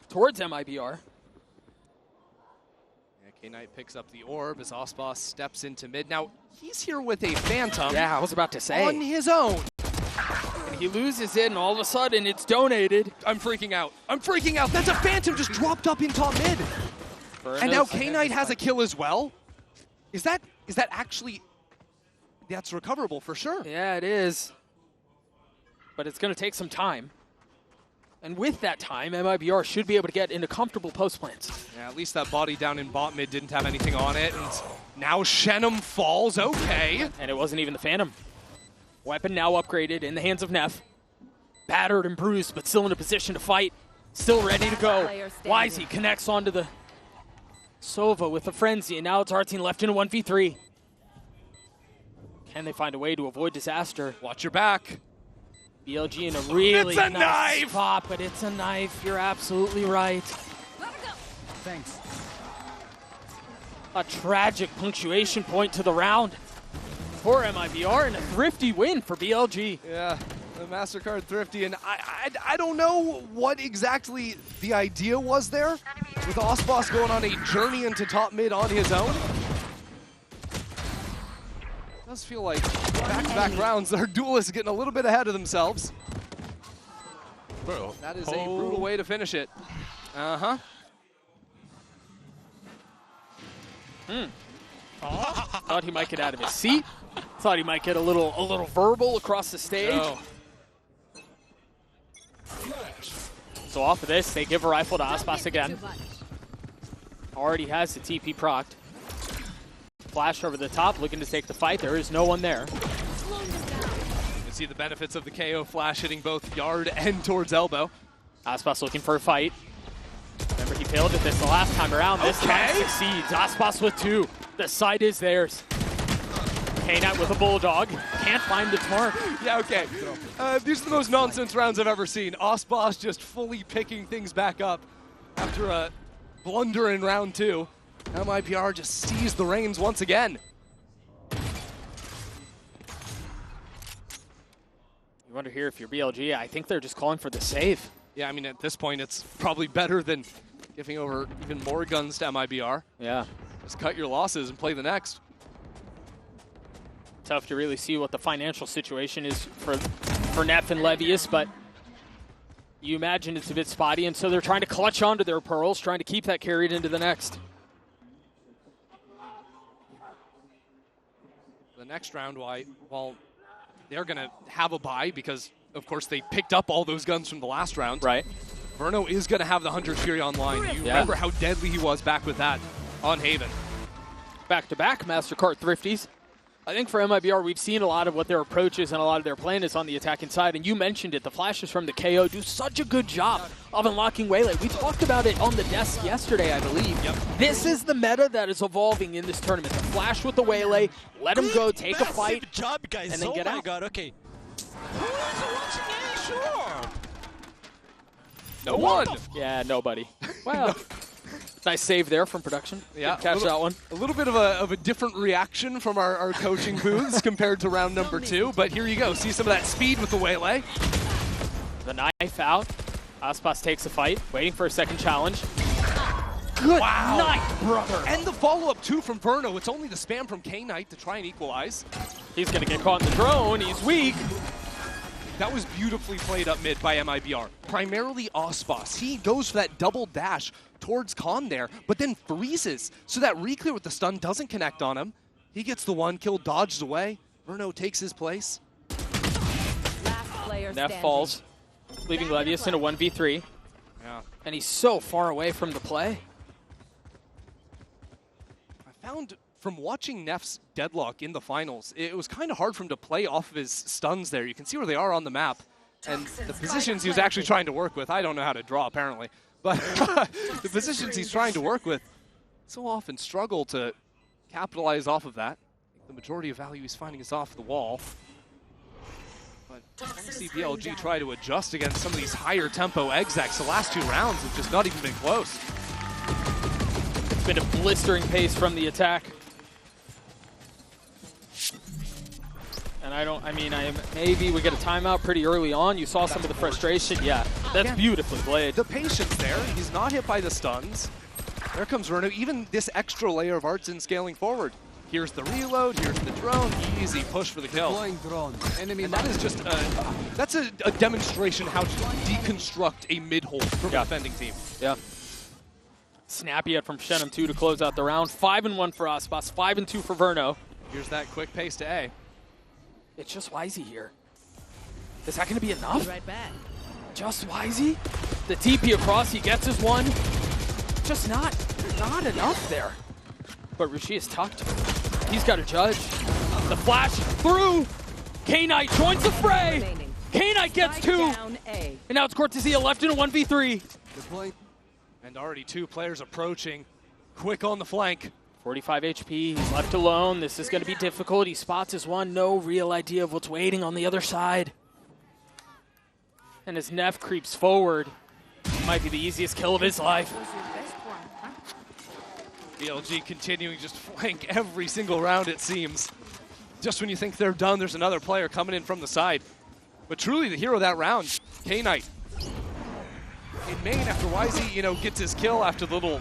towards MIBR. K-Knight picks up the orb as Aspas steps into mid. Now, he's here with a Phantom. Yeah, I was about to say. On his own. And he loses it, and all of a sudden, it's donated. I'm freaking out. I'm freaking out. That's a Phantom just dropped up in top mid. And now K-Knight has a kill as well. Is that actually... That's recoverable for sure. Yeah, it is. But it's going to take some time. And with that time, MIBR should be able to get into comfortable post plants. Yeah, at least that body down in bot mid didn't have anything on it. And now Shenum falls. Okay. And it wasn't even the Phantom. Weapon now upgraded in the hands of Neff. Battered and bruised, but still in a position to fight. Still ready to go. YZ connects onto the Sova with a frenzy, and now it's our team left in a 1v3. Can they find a way to avoid disaster? Watch your back. BLG in a really nice knife spot, but it's a knife. You're absolutely right. Thanks. A tragic punctuation point to the round for MIBR and a thrifty win for BLG. Yeah, the MasterCard thrifty, and I don't know what exactly the idea was there with Aspas going on a journey into top mid on his own. It does feel like back-to-back rounds, our duelists getting a little bit ahead of themselves. Bro. That is a brutal way to finish it. Uh-huh. Thought he might get out of his seat. Thought he might get a little verbal across the stage. No. So off of this, they give a rifle to Aspas again. Already has the TP procced. Flash over the top, looking to take the fight. There is no one there. You can see the benefits of the KO flash hitting both yard and towards elbow. Aspas looking for a fight. Remember, he failed at this the last time around. This time succeeds. Aspas with 2. The side is theirs. K-Knight with a bulldog. can't find the Tamar. Yeah, okay. These are the most nonsense rounds I've ever seen. Osboss just fully picking things back up after a blunder in round 2. MIBR just seized the reins once again. You wonder here if you're BLG, I think they're just calling for the save. Yeah, I mean, at this point, it's probably better than giving over even more guns to MIBR. Yeah. Just cut your losses and play the next. Tough to really see what the financial situation is for Neff and Levius, but you imagine it's a bit spotty, and so they're trying to clutch onto their pearls, trying to keep that carried into the next. The next round, well, they're going to have a bye because, of course, they picked up all those guns from the last round. Right. Verno is going to have the Hunter's Fury online. You remember how deadly he was back with that on Haven. Back-to-back MasterCard Thrifties. I think for MIBR, we've seen a lot of what their approach is and a lot of their plan is on the attacking side, and you mentioned it. The flashes from the KO do such a good job of unlocking Waylay. We talked about it on the desk yesterday, I believe. Yep. This is the meta that is evolving in this tournament. The flash with the Waylay, let him go, take a fight, job, guys. and then get out. Oh my god, okay. Who is watching any sure? No one. Yeah, nobody. Well, nice save there from production. Yeah, didn't catch that one. A little bit of a different reaction from our coaching booths compared to round number 2, but here you go. See some of that speed with the Waylay. The knife out. Aspas takes the fight, waiting for a second challenge. Good night, brother. And the follow-up, too, from Verno. It's only the spam from K-Knight to try and equalize. He's going to get caught in the drone. He's weak. That was beautifully played up mid by MIBR. Primarily Osboss. He goes for that double dash towards Khan there, but then freezes. So that reclear with the stun doesn't connect on him. He gets the one kill, dodges away. Verno takes his place. Last player Neff standing. falls, leaving Levius in a 1v3. Yeah. And he's so far away from the play. I found from watching Neff's deadlock in the finals, it was kind of hard for him to play off of his stuns there. You can see where they are on the map. And the positions he was actually trying to work with, I don't know how to draw apparently, but the positions he's trying to work with so often struggle to capitalize off of that. I think the majority of value he's finding is off the wall. But I want to see BLG try to adjust against some of these higher tempo execs. The last 2 rounds have just not even been close. It's been a blistering pace from the attack. And maybe we get a timeout pretty early on. You saw some of the frustration. Yeah, that's beautifully played. The patience there. He's not hit by the stuns. There comes Verno. Even this extra layer of arts in scaling forward. Here's the reload. Here's the drone. Easy push for the kill. Drone. Enemy And that is just that's a demonstration how to deconstruct a mid-hold from a defending team. Yeah. Snappy hit from Shenum 2 to close out the round. 5-1 for Aspas, 5-2 for Verno. Here's that quick pace to A. It's just Wisey here. Is that going to be enough? Right back. Just Wisey? The TP across, he gets his one. Just not enough there. But Rushi is tucked. He's got to judge. The flash through. K-Knight joins the fray. Remaining. K-Knight gets Spike 2. down A. And now it's Cortezia left in a 1v3. And already 2 players approaching. Quick on the flank. 45 HP, he's left alone. This is going to be difficult. He spots his one, no real idea of what's waiting on the other side. And as Neff creeps forward, might be the easiest kill of his life. BLG continuing just flank every single round, it seems. Just when you think they're done, there's another player coming in from the side. But truly the hero of that round, K-Knight. In main after YZ, gets his kill after the little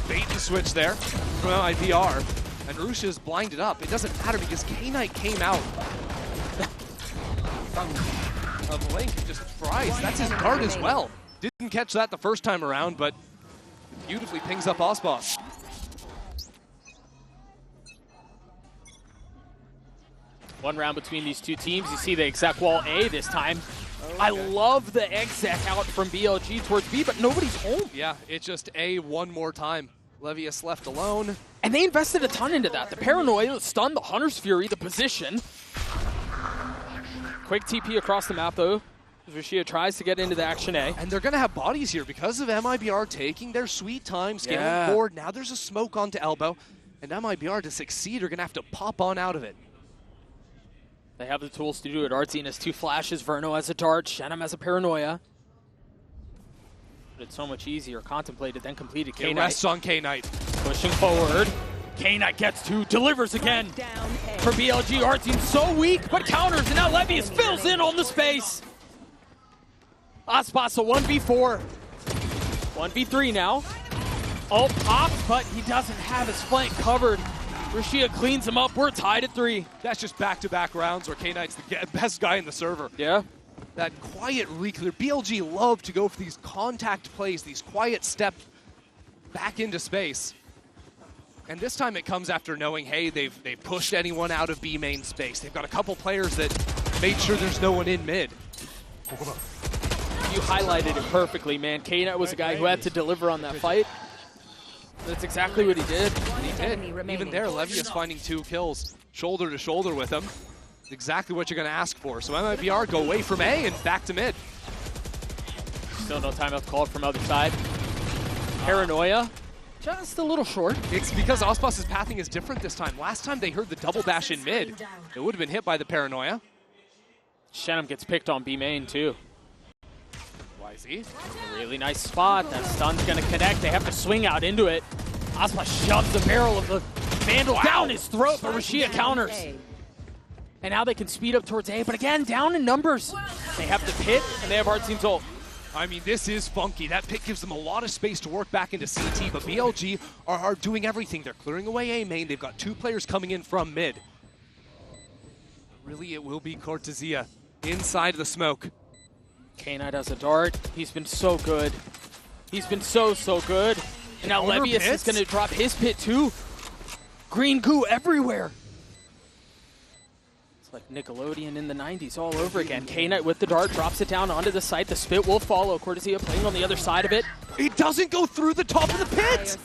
bait and switch there from MIBR. And Rusha is blinded up. It doesn't matter because K-Knight came out of Link and just fries. That's his guard as well. Didn't catch that the first time around, but beautifully pings up Osboss. One round between these two teams. You see the exec wall A this time. I love the exec out from BLG towards B, but nobody's home. Yeah, it's just A one more time. Levius left alone. And they invested a ton into that. The paranoia, the stun, the Hunter's Fury, the position. Quick TP across the map, though. Rashia tries to get into the action A. And they're going to have bodies here because of MIBR taking their sweet time, scaling forward. Now there's a smoke onto elbow. And MIBR, to succeed, are going to have to pop on out of it. They have the tools to do it. Artsy has 2 flashes, Verno has a dart, Shenum has a paranoia. But it's so much easier contemplated than completed. It rests on K-Knight. Pushing forward. K-Knight gets 2, delivers again. For BLG, Artsy's so weak, but counters, and now Levius fills in on the space. Aspas a 1v4. 1v3 now. Ult pops, but he doesn't have his flank covered. Rashia cleans him up. We're tied at 3. That's just back-to-back rounds where K-Knight's the best guy in the server. Yeah. That quiet reclear. BLG love to go for these contact plays, these quiet steps back into space. And this time it comes after knowing, hey, they've pushed anyone out of B main space. They've got a couple players that made sure there's no one in mid. You highlighted it perfectly, man. K-Knight was a guy who had to deliver on that fight. That's exactly what he did. He did. Even there, Levius finding 2 kills, shoulder to shoulder with him. It's exactly what you're going to ask for. So MIBR go away from A and back to mid. Still no timeout called from other side. Paranoia, just a little short. It's because Aspas' pathing is different this time. Last time they heard the double dash in mid. It would have been hit by the Paranoia. Shenum gets picked on B main too. YZ. A really nice spot. That stun's gonna connect. They have to swing out into it. Aspas shoves the barrel of the Vandal down his throat, but Rashia counters. And now they can speed up towards A, but again, down in numbers. They have the pit, and they have Artsy's ult. I mean, this is funky. That pit gives them a lot of space to work back into CT, but BLG are doing everything. They're clearing away A main. They've got 2 players coming in from mid. Really, it will be Cortesia inside the smoke. K-Knight has a dart. He's been so good. He's been so good. And now Levius is going to drop his pit too. Green goo everywhere. It's like Nickelodeon in the 90s all over again. K-Knight with the dart drops it down onto the site. The spit will follow. Cortesia playing on the other side of it. It doesn't go through the top of the pit.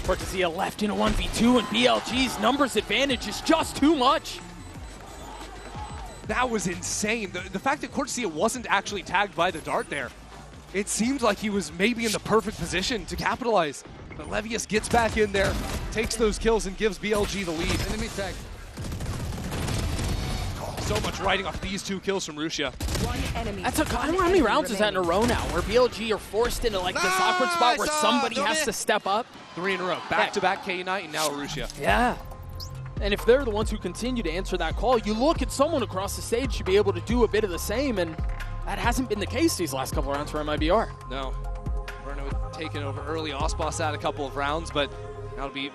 Cortesia left in a 1v2, and BLG's numbers advantage is just too much. That was insane. The fact that Cortesia wasn't actually tagged by the dart there, it seemed like he was maybe in the perfect position to capitalize. But Levius gets back in there, takes those kills, and gives BLG the lead. Enemy tag. So much riding off these 2 kills from Rusia. That's I don't know how many rounds is that in a row now, where BLG are forced into like this awkward spot where somebody has to step up. 3 in a row. Back-to-back K-Knight and now Rusia. Yeah. And if they're the ones who continue to answer that call, you look at someone across the stage to be able to do a bit of the same, and that hasn't been the case these last couple of rounds for MIBR. No. Verno taken over early. Aspas had a couple of rounds, but that'll be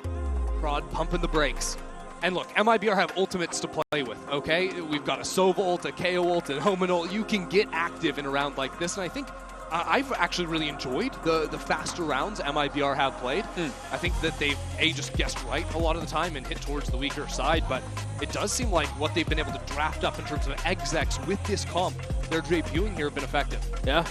Prod pumping the brakes. And look, MIBR have ultimates to play with, okay? We've got a Sova ult, a KO ult, and Homan ult. You can get active in a round like this, and I think I've actually really enjoyed the faster rounds MIBR have played. I think that they've, just guessed right a lot of the time and hit towards the weaker side, but it does seem like what they've been able to draft up in terms of execs with this comp, they're debuting here, have been effective. Yeah.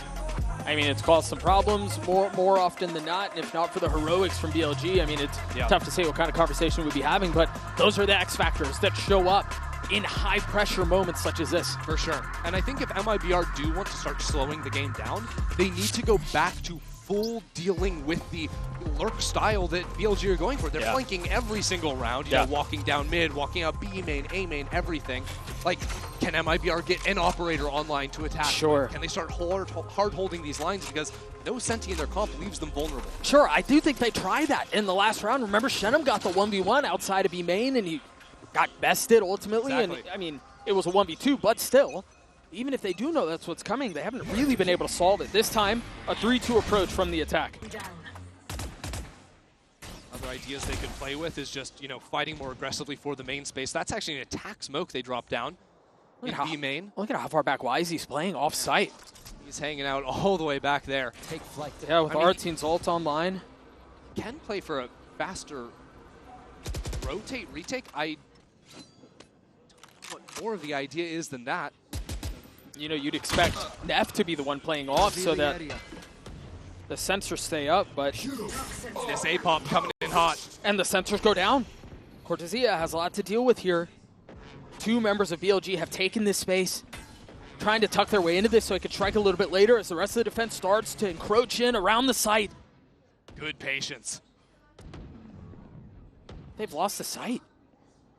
I mean, it's caused some problems more often than not, and if not for the heroics from BLG, I mean, it's tough to say what kind of conversation we'd be having, but those are the X factors that show up in high-pressure moments such as this. For sure. And I think if MIBR do want to start slowing the game down, they need to go back to full dealing with the lurk style that BLG are going for. They're flanking every single round, you know, walking down mid, walking out B main, A main, everything. Like, can MIBR get an operator online to attack? Sure. Can they start hard holding these lines? Because no Senti in their comp leaves them vulnerable. Sure, I do think they tried that in the last round. Remember, Shenum got the 1v1 outside of B main, and he got bested ultimately. Exactly. And I mean, it was a 1v2, but still, even if they do know that's what's coming, they haven't really been able to solve it. This time, a 3-2 approach from the attack. Other ideas they could play with is just, you know, fighting more aggressively for the main space. That's actually an attack smoke they drop down in B main. Look at how far back YZ's playing off site. He's hanging out all the way back there. Take flight. Yeah, with Artsy's ult online. Can play for a faster rotate, retake. What more of the idea is than that. You know, you'd expect Neff to be the one playing off so that the sensors stay up, but This A-pop coming in hot. and the sensors go down. Cortesia has a lot to deal with here. 2 members of BLG have taken this space, trying to tuck their way into this so he could strike a little bit later as the rest of the defense starts to encroach in around the site. Good patience. They've lost the site.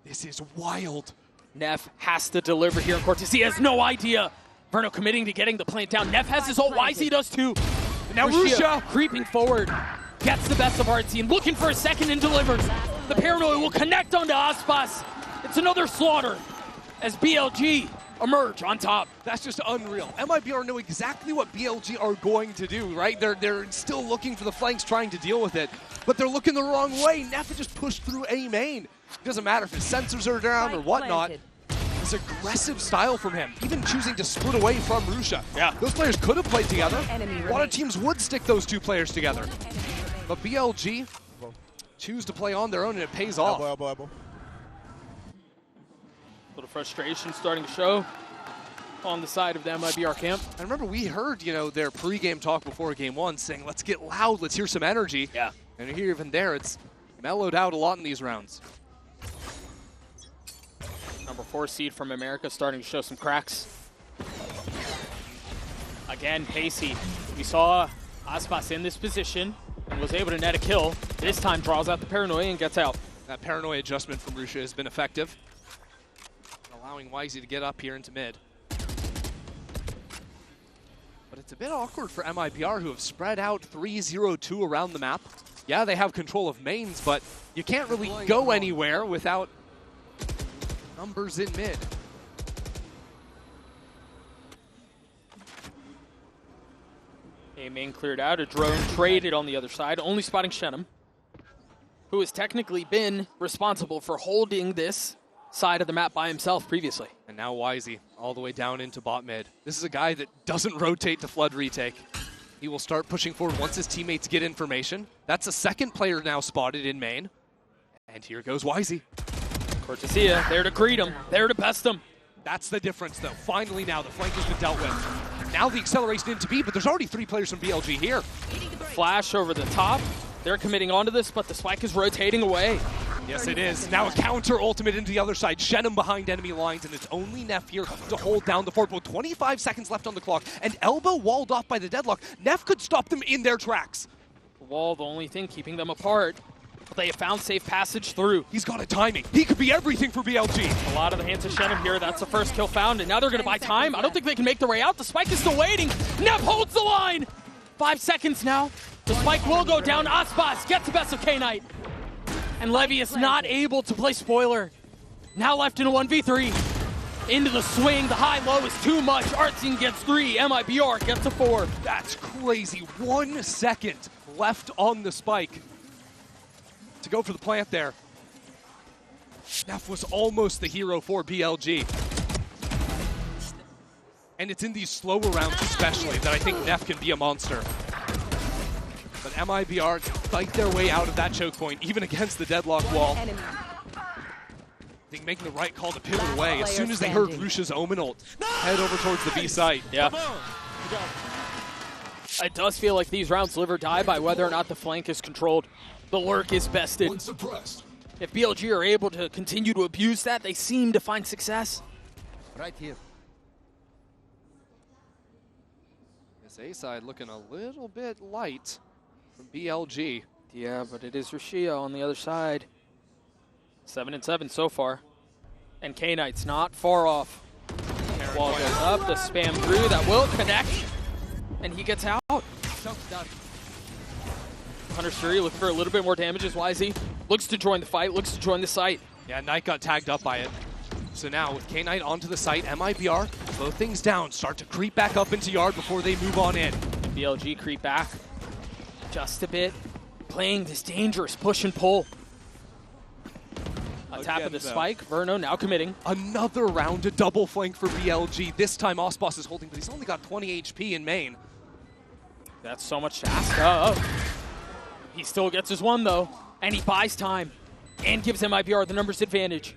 This is wild. Neff has to deliver here in Cortez. He has no idea. Verno committing to getting the plant down. Neff has his ult. Wisey does too. And now Rusha creeping forward. Gets the best of Artsy, looking for a second and delivers. The Paranoid will connect onto Aspas. It's another slaughter as BLG emerge on top. That's just unreal. MIBR know exactly what BLG are going to do, right? They're still looking for the flanks, trying to deal with it, but they're looking the wrong way. Neff just pushed through A main. It doesn't matter if his sensors are down or whatnot. It's aggressive style from him, even choosing to split away from Rusha. Yeah. Those players could have played together. A lot of teams would stick those two players together. But BLG choose to play on their own, and it pays off. Elbow. Little frustration starting to show on the side of the MIBR camp. I remember we heard, their pregame talk before game one saying, let's get loud, let's hear some energy. Yeah. And you hear even there, it's mellowed out a lot in these rounds. Number 4 seed from America starting to show some cracks. Again, Pacey. We saw Aspas in this position and was able to net a kill. This time draws out the Paranoia and gets out. That Paranoia adjustment from Rusha has been effective, allowing Wisey to get up here into mid. But it's a bit awkward for MIBR, who have spread out 3-0-2 around the map. Yeah, they have control of mains, but you can't really go anywhere without numbers in mid. A main cleared out, a drone traded on the other side, only spotting Shenum, who has technically been responsible for holding this side of the map by himself previously. And now Wisey all the way down into bot mid. This is a guy that doesn't rotate to flood retake. He will start pushing forward once his teammates get information. That's a second player now spotted in main. And here goes Wisey. Cortesia, there to greet him, there to best him. That's the difference, though. Finally now, the flank has been dealt with. Now the acceleration into B, but there's already 3 players from BLG here. Flash over the top. They're committing onto this, but the spike is rotating away. Yes, it is. Now a counter ultimate into the other side. Shenum behind enemy lines, and it's only Neff here to hold down the fort. With 25 seconds left on the clock, and Elbow walled off by the deadlock. Neff could stop them in their tracks. The wall, the only thing keeping them apart. But they have found safe passage through. He's got a timing. He could be everything for BLG. A lot of the hands of Shenum here. That's the first kill found, and now they're going to buy time. I don't think they can make their way out. The spike is still waiting. Neff holds the line. 5 seconds now. The spike will go down. Aspas gets the best of K-Knight. And Levy is not able to play spoiler. Now left in a 1v3. Into the swing. The high-low is too much. Artsing gets 3. MIBR gets a 4. That's crazy. 1 second left on the spike to go for the plant there. Neff was almost the hero for BLG. And it's in these slower rounds especially that I think Neff can be a monster. But MIBR fight their way out of that choke point, even against the deadlock wall. I think making the right call to pivot away. As soon as they heard Rusha's Omen ult, head over towards the B site. Yeah. It does feel like these rounds live or die by whether or not the flank is controlled. The lurk is bested. If BLG are able to continue to abuse that, they seem to find success. Right here. This A side looking a little bit light from BLG. Yeah, but it is Rashia on the other side. 7-7 so far. And K-Knight's not far off. Wall goes up, the spam through, that will connect. And he gets out. Hunter's Fury looking for a little bit more damage as Wisey looks to join the fight, looks to join the site. Yeah, Knight got tagged up by it. So now with K-Knight onto the site, MIBR, slow things down, start to creep back up into yard before they move on in. BLG creep back just a bit, playing this dangerous push and pull. On top of the spike, Verno now committing. Another round to double flank for BLG. This time Osbos is holding, but he's only got 20 HP in main. That's so much to ask of. He still gets his 1 though, and he buys time and gives MIBR the numbers advantage.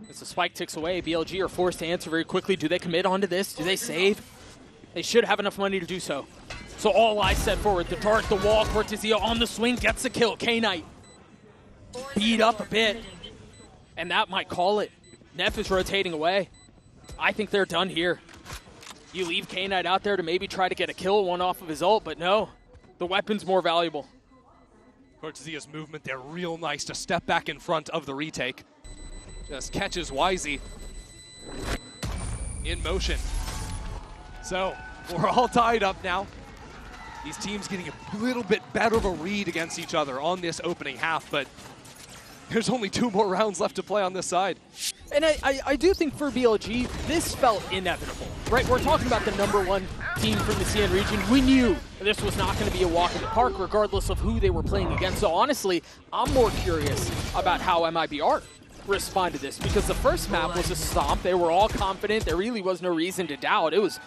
As the spike ticks away, BLG are forced to answer very quickly. Do they commit onto this? Do they save? They should have enough money to do so. So all eyes set forward. The dart, the wall, Cortezia on the swing, gets the kill. K-Knight beat up a bit, and that might call it. Neff is rotating away. I think they're done here. You leave K-Knight out there to maybe try to get a kill, 1 off of his ult, but no. The weapon's more valuable. Cortezia's movement there, real nice to step back in front of the retake. Just catches Wisey in motion. So we're all tied up now. These teams getting a little bit better of a read against each other on this opening half, but there's only 2 more rounds left to play on this side. And I do think for BLG, this felt inevitable, right? We're talking about the #1 team from the CN region. We knew this was not going to be a walk in the park, regardless of who they were playing against. So honestly, I'm more curious about how MIBR respond to this, because the first map was a stomp. They were all confident. There really was no reason to doubt. It was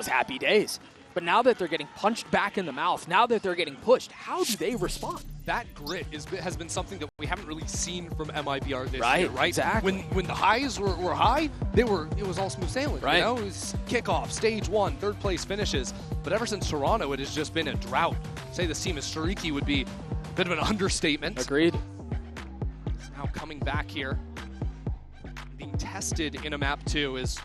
happy days. But now that they're getting punched back in the mouth, now that they're getting pushed, how do they respond? That grit has been something that we haven't really seen from MIBR this Right, year, right? exactly. When the highs were high, it was all smooth sailing, right? You know, it was kickoff, stage 1, 3rd place finishes. But ever since Toronto, it has just been a drought. Say this team is streaky would be a bit of an understatement. Agreed. It's now coming back here, being tested in a map 2 is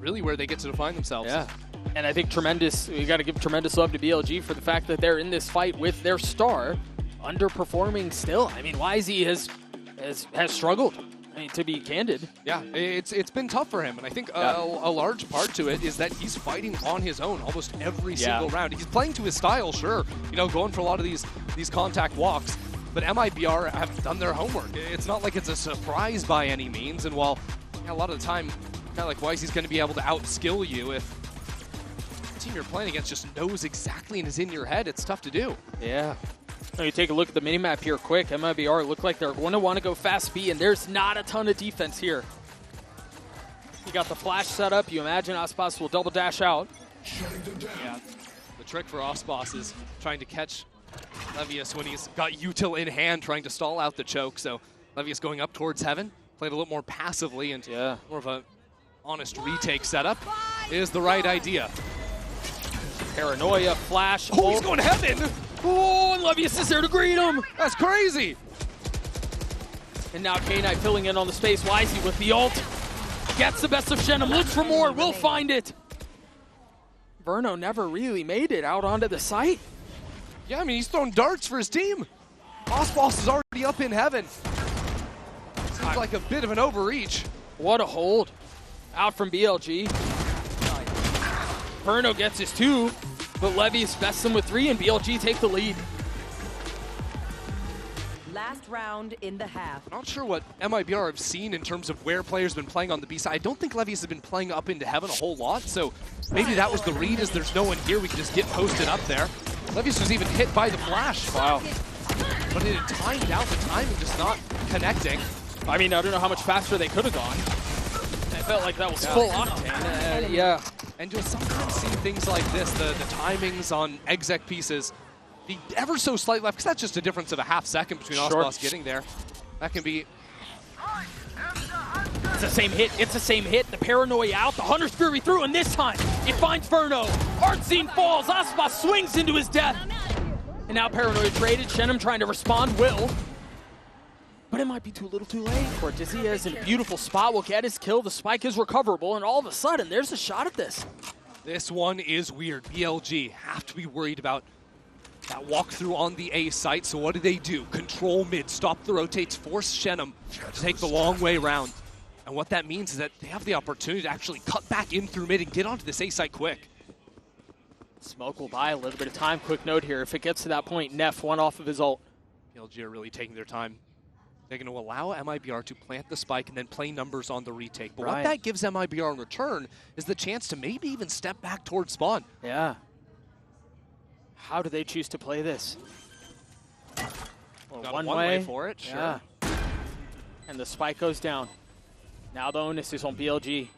really where they get to define themselves. Yeah. And I think we got to give tremendous love to BLG for the fact that they're in this fight with their star underperforming still. I mean, Wisey has struggled, I mean, to be candid. Yeah, it's been tough for him, and I think a large part to it is that he's fighting on his own almost every single round. He's playing to his style, sure, you know, going for a lot of these contact walks, but MIBR have done their homework. It's not like it's a surprise by any means, and while a lot of the time, kind of like Wisey's going to be able to outskill you if the team you're playing against just knows exactly and is in your head, it's tough to do. Yeah. Now you take a look at the minimap here quick. MIBR look like they're going to want to go fast B, and there's not a ton of defense here. You got the flash set up. You imagine Ospas will double dash out. Yeah. The trick for Ospas is trying to catch Levius when he's got util in hand, trying to stall out the choke. So Levius going up towards Heaven, played a little more passively and more of a honest retake setup is the right idea. Paranoia, flash. Oh, he's going to Heaven! Oh, and Levius is there to greet him. That's crazy. And now K-Knight filling in on the space. Wisey with the ult. Gets the best of Shenum. Looks for more. Will find it. Verno never really made it out onto the site. Yeah, I mean, he's throwing darts for his team. Ospas is already up in Heaven. Seems like a bit of an overreach. What a hold. Out from BLG. Verno gets his 2, but Levius bests him with 3, and BLG take the lead. Last round in the half. Not sure what MIBR have seen in terms of where players have been playing on the B side. I don't think Levius has been playing up into Heaven a whole lot, so maybe that was the read, is there's no one here, we can just get posted up there. Levius was even hit by the flash. Wow. But it had timed out, the timing just not connecting. I mean, I don't know how much faster they could have gone. I felt like that was full octane. Yeah. And you'll sometimes see things like this, the timings on exec pieces, the ever so slight left, because that's just a difference of a half second between Ospas getting there. That can be... It's the same hit. It's the same hit. The Paranoia out. The Hunter's Fury through, and this time it finds Verno. Art Scene falls. Ospas swings into his death. And now Paranoia traded. Shenum trying to respond. Will. But it might be too little too late. Cortezia is in a beautiful spot. Will get his kill. The spike is recoverable. And all of a sudden, there's a shot at this. This one is weird. BLG have to be worried about that walkthrough on the A site. So what do? Control mid, stop the rotates, force Shenum to take the long way around. And what that means is that they have the opportunity to actually cut back in through mid and get onto this A site quick. Smoke will buy a little bit of time. Quick note here. If it gets to that point, Neff one off of his ult. BLG are really taking their time. They're going to allow MIBR to plant the spike and then play numbers on the retake. But what that gives MIBR in return is the chance to maybe even step back towards spawn. Yeah. How do they choose to play this? Well, one way for it, sure. Yeah. And the spike goes down. Now the onus is on BLG.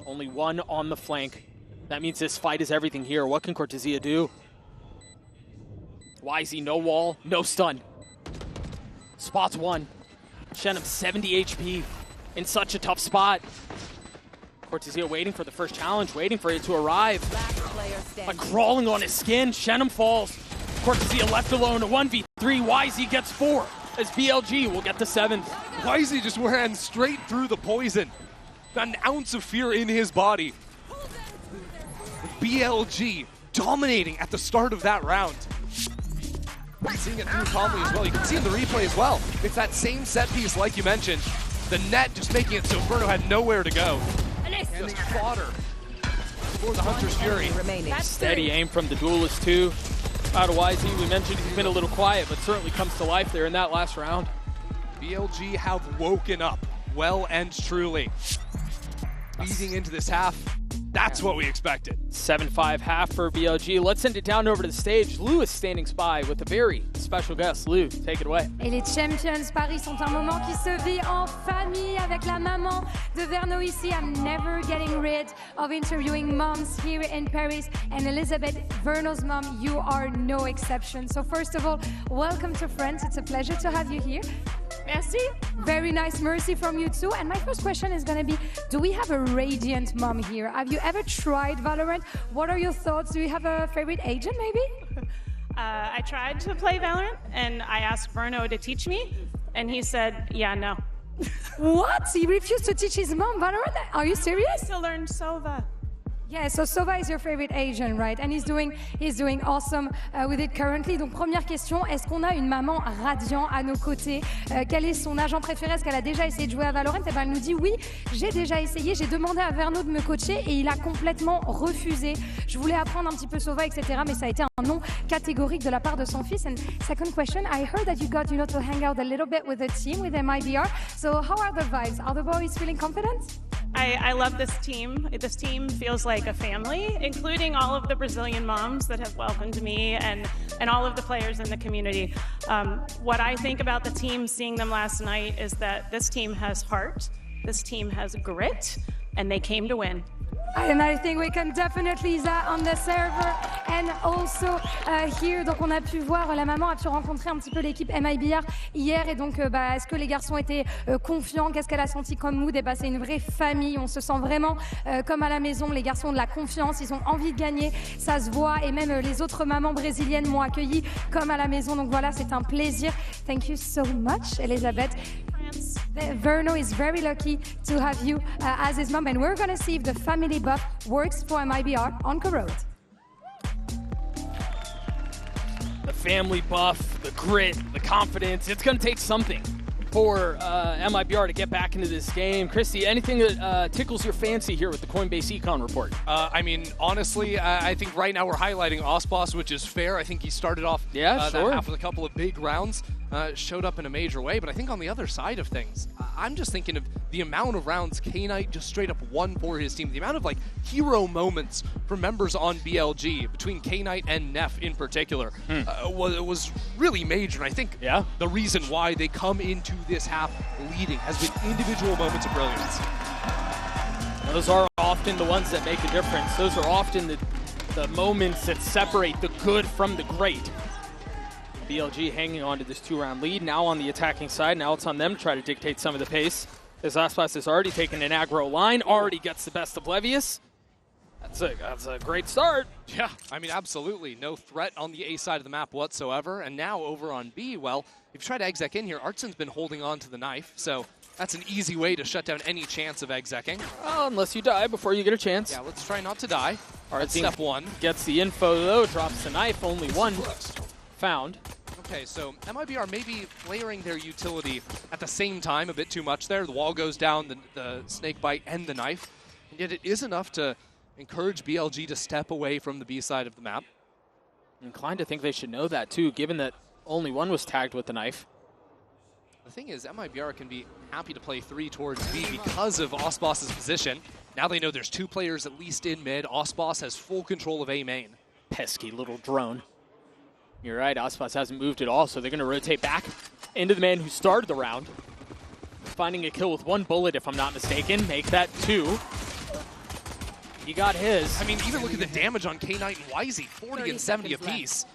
Only one on the flank. That means this fight is everything here. What can Cortezia do? Wisey, no wall, no stun. Spots one. Shenum 70 HP in such a tough spot. Cortezia waiting for the first challenge, waiting for it to arrive. But crawling on his skin, Shenum falls. Cortezia left alone, a 1v3. Wisey gets 4 as BLG will get the 7th. Wisey just ran straight through the poison. Not an ounce of fear in his body. BLG dominating at the start of that round. Seeing it through calmly as well. You can see in the replay as well. It's that same set piece like you mentioned. The net just making it so Verno had nowhere to go. Just fodder for the Hunter's Fury. Remaining. Steady aim from the Duelist too. Out of YZ, we mentioned he's been a little quiet, but certainly comes to life there in that last round. BLG have woken up, well and truly. Leading into this half, that's what we expected. 7-5 half for BLG. Let's send it down over to the stage. Lou is standing by with a very special guest. Lou, take it away. Et les Champions Paris sont un moment qui se vit en famille avec la maman de Verno ici. I'm never getting rid of interviewing moms here in Paris. And Elizabeth, Verno's mom, you are no exception. So first of all, welcome to France. It's a pleasure to have you here. Merci. Very nice mercy from you too. And my first question is going to be, do we have a radiant mom here? Have you ever tried Valorant? What are your thoughts? Do you have a favorite agent maybe? I tried to play Valorant, and I asked Verno to teach me, and he said, yeah, no. What? He refused to teach his mom Valorant? Are you serious? To learn Sova. Yeah, so Sova is your favorite agent, right? And he's doing awesome with it currently. Donc première question, est-ce qu'on a une maman radiant à nos côtés? Quel est son agent préféré? Est-ce qu'elle a déjà essayé de jouer à Valorant? Et ben elle nous dit oui, j'ai déjà essayé, j'ai demandé à Verno de me coacher et il a complètement refusé. Je voulais apprendre un petit peu Sova, etc. Mais ça a été un non catégorique de la part de son fils. And second question, I heard that you got, to hang out a little bit with the team, with MIBR. So how are the vibes? Are the boys feeling confident? I love this team. This team feels like a family, including all of the Brazilian moms that have welcomed me and all of the players in the community. What I think about the team, seeing them last night, is that this team has heart, this team has grit, and they came to win. And I think we can definitely see that on the server and also here. Donc on a pu voir, la maman a pu rencontrer un petit peu l'équipe MIBR hier et donc est-ce que les garçons étaient confiants? Qu'est-ce qu'elle a senti comme mood? Et c'est une vraie famille, on se sent vraiment comme à la maison. Les garçons ont de la confiance, ils ont envie de gagner, ça se voit et même les autres mamans brésiliennes m'ont accueilli comme à la maison. Donc voilà, c'est un plaisir. Thank you so much, Elizabeth. Verno is very lucky to have you as his mom, and we're going to see if the family buff works for MIBR on Corrode. The family buff, the grit, the confidence, it's going to take something for MIBR to get back into this game. Christy, anything that tickles your fancy here with the Coinbase Econ report? I mean, honestly, I think right now we're highlighting Osboss, which is fair. I think he started off that half with a couple of big rounds, showed up in a major way. But I think on the other side of things, I'm just thinking of the amount of rounds K-Knight just straight up won for his team. The amount of hero moments from members on BLG between K-Knight and Neff in particular was really major. And I think the reason why they come into this half leading has been individual moments of brilliance. Those are often the ones that make a difference. Those are often the moments that separate the good from the great. BLG hanging on to this 2-round lead. Now on the attacking side, now it's on them to try to dictate some of the pace. As Aspas has already taken an aggro line, already gets the best of Levius. That's a great start. Yeah, I mean, absolutely. No threat on the A side of the map whatsoever. And now over on B, well, if you try to exec in here, Artsen's been holding on to the knife, so that's an easy way to shut down any chance of execing. Well, unless you die before you get a chance. Yeah, let's try not to die. That's step one. Gets the info, though, drops the knife, only one found. Okay, so MIBR maybe layering their utility at the same time a bit too much there. The wall goes down, the snake bite, and the knife. And yet it is enough to encourage BLG to step away from the B side of the map. I'm inclined to think they should know that, too, given that only one was tagged with the knife. The thing is, MIBR can be happy to play 3 towards B because of Osboss's position. Now they know there's 2 players at least in mid. Osboss has full control of A main. Pesky little drone. You're right, Osboss hasn't moved at all, so they're going to rotate back into the man who started the round. Finding a kill with 1 bullet, if I'm not mistaken. Make that 2. He got his. I mean, even look at the damage on K-Knight and YZ, 40 and 70 apiece.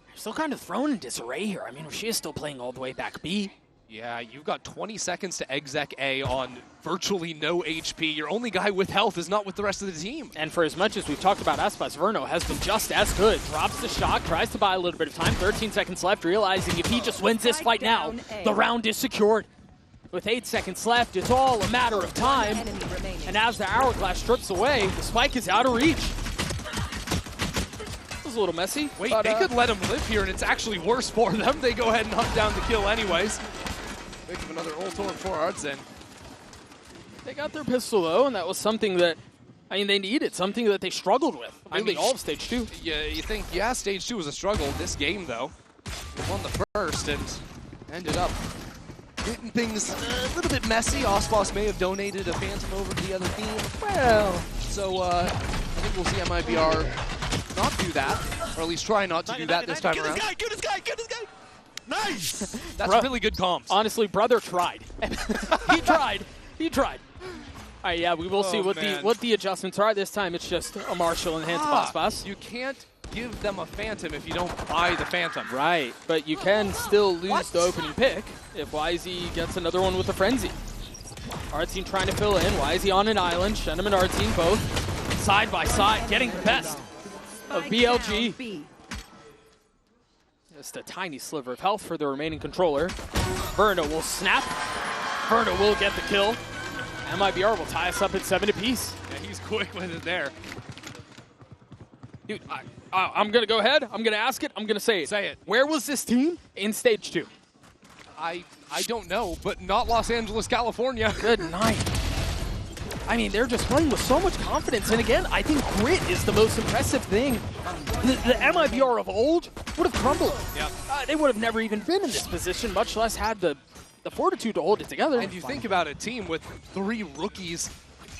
They're still kind of thrown in disarray here. I mean, she is still playing all the way back B. Yeah, you've got 20 seconds to exec A on virtually no HP. Your only guy with health is not with the rest of the team. And for as much as we've talked about Aspas, Verno has been just as good. Drops the shock, tries to buy a little bit of time. 13 seconds left, realizing if he just wins this fight now, the round is secured. With 8 seconds left, it's all a matter of time. And as the hourglass strips away, the spike is out of reach. It was a little messy. Wait, they could let him live here, and it's actually worse for them. They go ahead and hunt down the kill anyways. Pick of another ult orb for Artsen. They got their pistol though, and that was something that, I mean, they needed, something that they struggled with. Really, all of stage 2. Yeah, you think, yeah, stage 2 was a struggle. This game, though, they won the first and ended up getting things a little bit messy. Osboss may have donated a Phantom over to the other team. Well, so I think we'll see MIBR not do that, or at least try not to do that this time around. Get this guy! Nice! That's really good comms. Honestly, brother tried. He tried. All right, yeah, we will see what the adjustments are. This time it's just a Marshall and Osboss. You can't give them a Phantom if you don't buy the Phantom. Right, but you can still lose the opening pick if YZ gets another one with a Frenzy. Artsine trying to fill in. YZ on an island. Shenum and Artsine both side by side, getting the best of BLG. Just a tiny sliver of health for the remaining controller. Verno will snap. Verno will get the kill. MIBR will tie us up at 7 apiece. Yeah, he's quick with it there. Dude, I'm going to go ahead. I'm going to ask it. I'm going to say it. Say it. Where was this team in stage 2? I don't know, but not Los Angeles, California. Good night. I mean, they're just playing with so much confidence. And again, I think grit is the most impressive thing. The MIBR of old would have crumbled. Yeah. They would have never even been in this position, much less had the fortitude to hold it together. And you think about a team with 3 rookies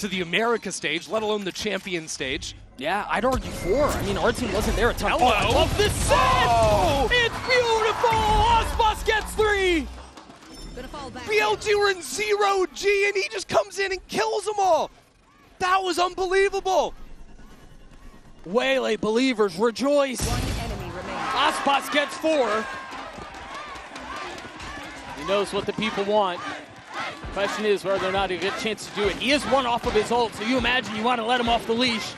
to the America stage, let alone the champion stage. Yeah, I'd argue 4. I mean, our team wasn't there a ton. Hello. Oh, I love this set! Oh. It's beautiful! Osboss gets 3! BLG were in 0G and he just comes in and kills them all. That was unbelievable. Waylay believers rejoice. One enemy remaining. Osboss gets 4. He knows what the people want. Question is whether or not he gets a chance to do it. He is 1 off of his ult, so you imagine you want to let him off the leash.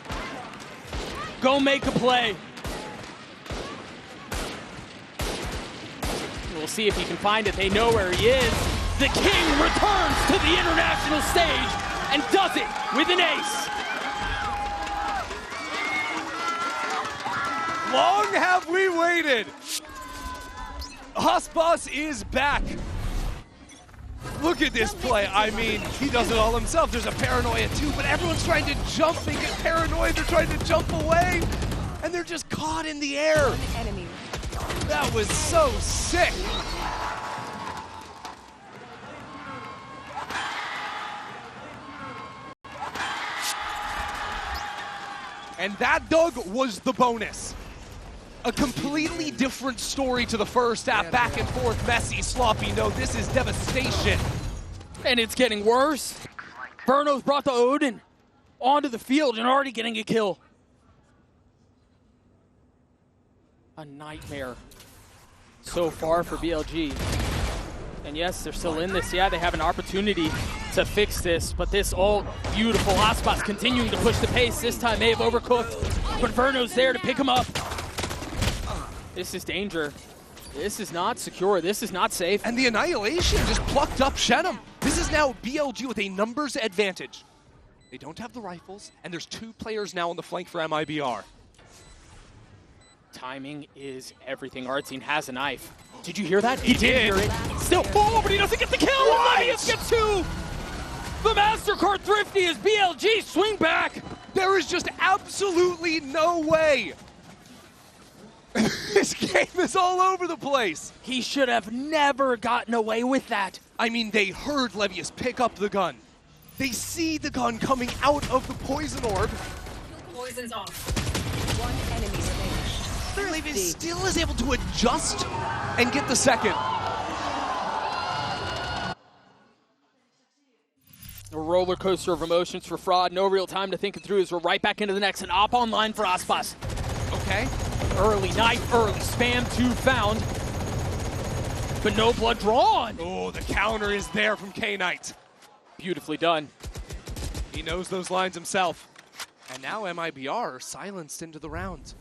Go make a play. We'll see if he can find it. They know where he is. The king returns to the international stage and does it with an ace. Long have we waited. Osboss is back. Look at this play. I mean, he does it all himself. There's a paranoia too, but everyone's trying to jump. They get paranoid. They're trying to jump away, and they're just caught in the air. One enemy. That was so sick. And that, Doug, was the bonus. A completely different story to the first half. Back and forth, messy, sloppy. No, this is devastation. And it's getting worse. Verno's brought the Odin onto the field and already getting a kill. A nightmare so far for BLG. And yes, they're still in this. Yeah, they have an opportunity to fix this, but this all beautiful. Osboss continuing to push the pace. This time may have overcooked, but Verno's there to pick him up. This is danger. This is not secure. This is not safe. And the Annihilation just plucked up Shenum. This is now BLG with a numbers advantage. They don't have the rifles, and there's 2 players now on the flank for MIBR. Timing is everything. Artsine has a knife. Did you hear that? He did hear it. Still, oh, but he doesn't get the kill. Levius gets 2. The MasterCard Thrifty is BLG. Swing back. There is just absolutely no way. This game is all over the place. He should have never gotten away with that. I mean, they heard Levius pick up the gun. They see the gun coming out of the poison orb. Poison's off. One enemy remaining. Levius still is able to adjust and get the second. A roller coaster of emotions for Fraud. No real time to think it through as we're right back into the next. An op online for Osboss. Okay. Early knife, early spam, 2 found. But no blood drawn. Oh, the counter is there from K-Knight. Beautifully done. He knows those lines himself. And now MIBR are silenced into the round.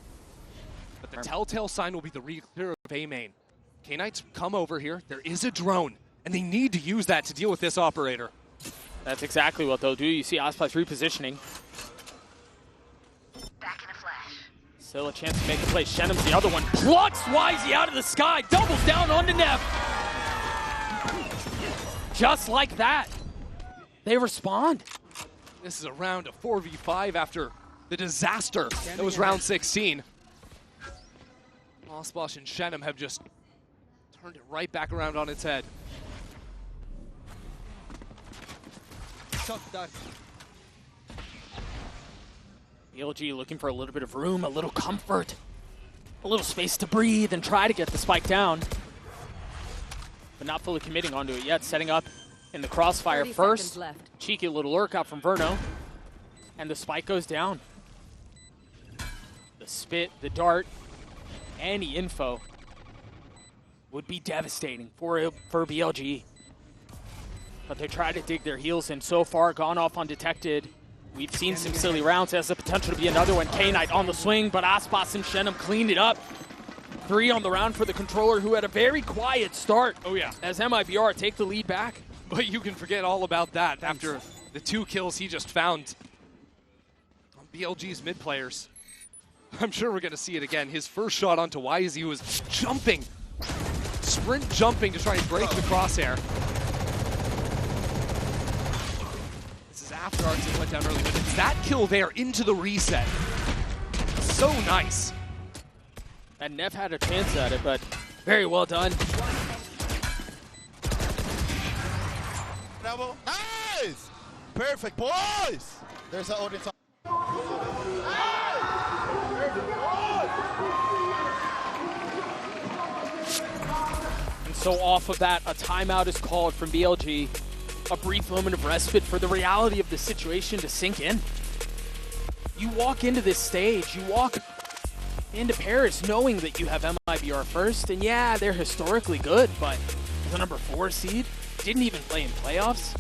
But the telltale sign will be the re-clear of A-main. K-Knight's come over here. There is a drone, and they need to use that to deal with this operator. That's exactly what they'll do. You see Osboss repositioning. Back in a flash. Still a chance to make a play. Shenum's the other one. Plucks YZ out of the sky. Doubles down onto Neff. just like that, they respond. This is a round of 4v5 after the disaster that was round 16. Osbosh and Shenum have just turned it right back around on its head. Shot that. BLG looking for a little bit of room, a little comfort, a little space to breathe and try to get the spike down. But not fully committing onto it yet, setting up in the crossfire first. Cheeky little lurk out from Verno. And the spike goes down. The spit, the dart, any info would be devastating for BLG. But they try to dig their heels in. So far, gone off undetected. We've seen some silly rounds. Has the potential to be another one. K-Knight on the swing, but Aspas and Shenum cleaned it up. 3 on the round for the controller, who had a very quiet start. Oh yeah. As MIBR take the lead back. But you can forget all about that after the 2 kills he just found on BLG's mid players. I'm sure we're going to see it again. His first shot onto Wisey was jumping, sprint jumping to try and break the crosshair. This is after Artsy went down early, but it's that kill there into the reset. So nice. And Nev had a chance at it, but very well done. Bravo. Nice! Perfect, boys! There's an audience. And so off of that, a timeout is called from BLG. A brief moment of respite for the reality of the situation to sink in. You walk into this stage, you walk into Paris knowing that you have MIBR first, and yeah, they're historically good, but the number 4 seed, didn't even play in playoffs.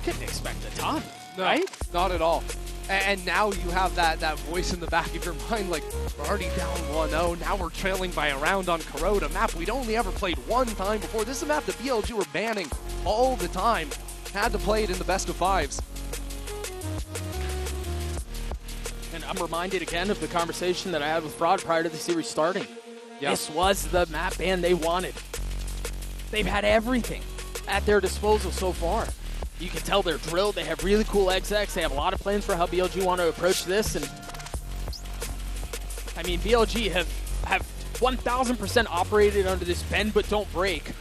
Couldn't expect a ton, right? Not at all. And now you have that voice in the back of your mind, like, we're already down 1-0, now we're trailing by a round on Corrode, a map we'd only ever played 1 time before. This is a map that BLG were banning all the time. Had to play it in the best of 5s. And I'm reminded again of the conversation that I had with Fraud prior to the series starting. Yep. This was the map ban they wanted. They've had everything at their disposal so far. You can tell they're drilled. They have really cool execs. They have a lot of plans for how BLG want to approach this. And I mean, BLG have 1,000% operated under this bend but don't break.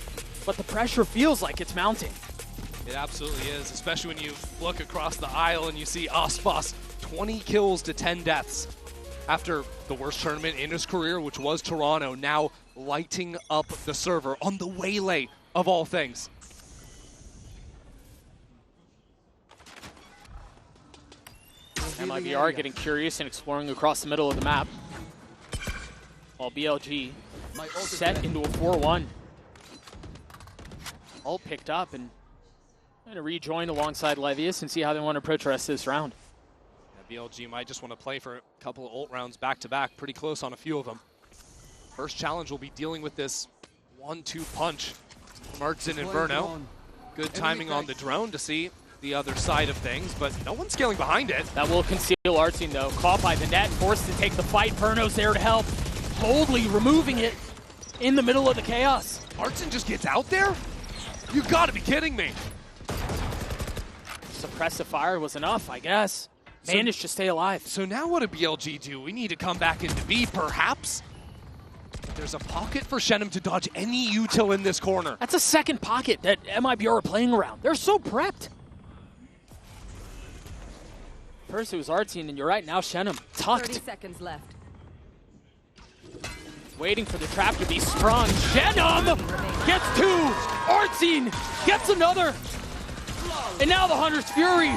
But the pressure feels like it's mounting. It absolutely is, especially when you look across the aisle and you see Aspas 20 kills to 10 deaths after the worst tournament in his career, which was Toronto, now lighting up the server on the Waylay of all things. MIBR getting curious and exploring across the middle of the map, while BLG set into a 4-1. All picked up and going to rejoin alongside Levius and see how they want to approach the rest of this round. Yeah, BLG might just want to play for a couple of ult rounds back-to-back, pretty close on a few of them. First challenge will be dealing with this 1-2 punch. Martin and Verno. Good timing on the drone to see the other side of things, but no one's scaling behind it. That will conceal Artsy though. Caught by the net, forced to take the fight. Verno's there to help, boldly removing it in the middle of the chaos. Artson just gets out there? You gotta be kidding me. Suppressive fire was enough, I guess. Managed to stay alive. So now what do BLG do? We need to come back into B, perhaps? There's a pocket for Shenum to dodge any util in this corner. That's a second pocket that MIBR are playing around. They're so prepped. First it was Artsy, and you're right, now Shenum. Tucked. 30 seconds left. Waiting for the trap to be sprung. Shenum gets 2. Artsy gets another. And now the Hunter's Fury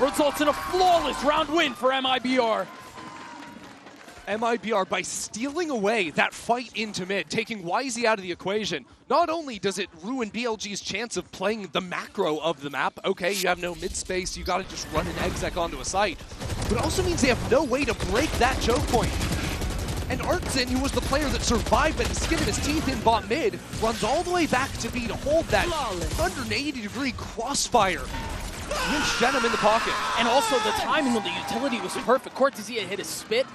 results in a flawless round win for MIBR. MIBR, by stealing away that fight into mid, taking Wisey out of the equation, not only does it ruin BLG's chance of playing the macro of the map, okay, you have no mid space, you gotta just run an exec onto a site, but it also means they have no way to break that choke point. And Artson, who was the player that survived by the skin of his teeth in bot mid, runs all the way back to B to hold that 180-degree crossfire. With Shenum in the pocket. And also the timing of the utility was perfect. Cortezia hit a spit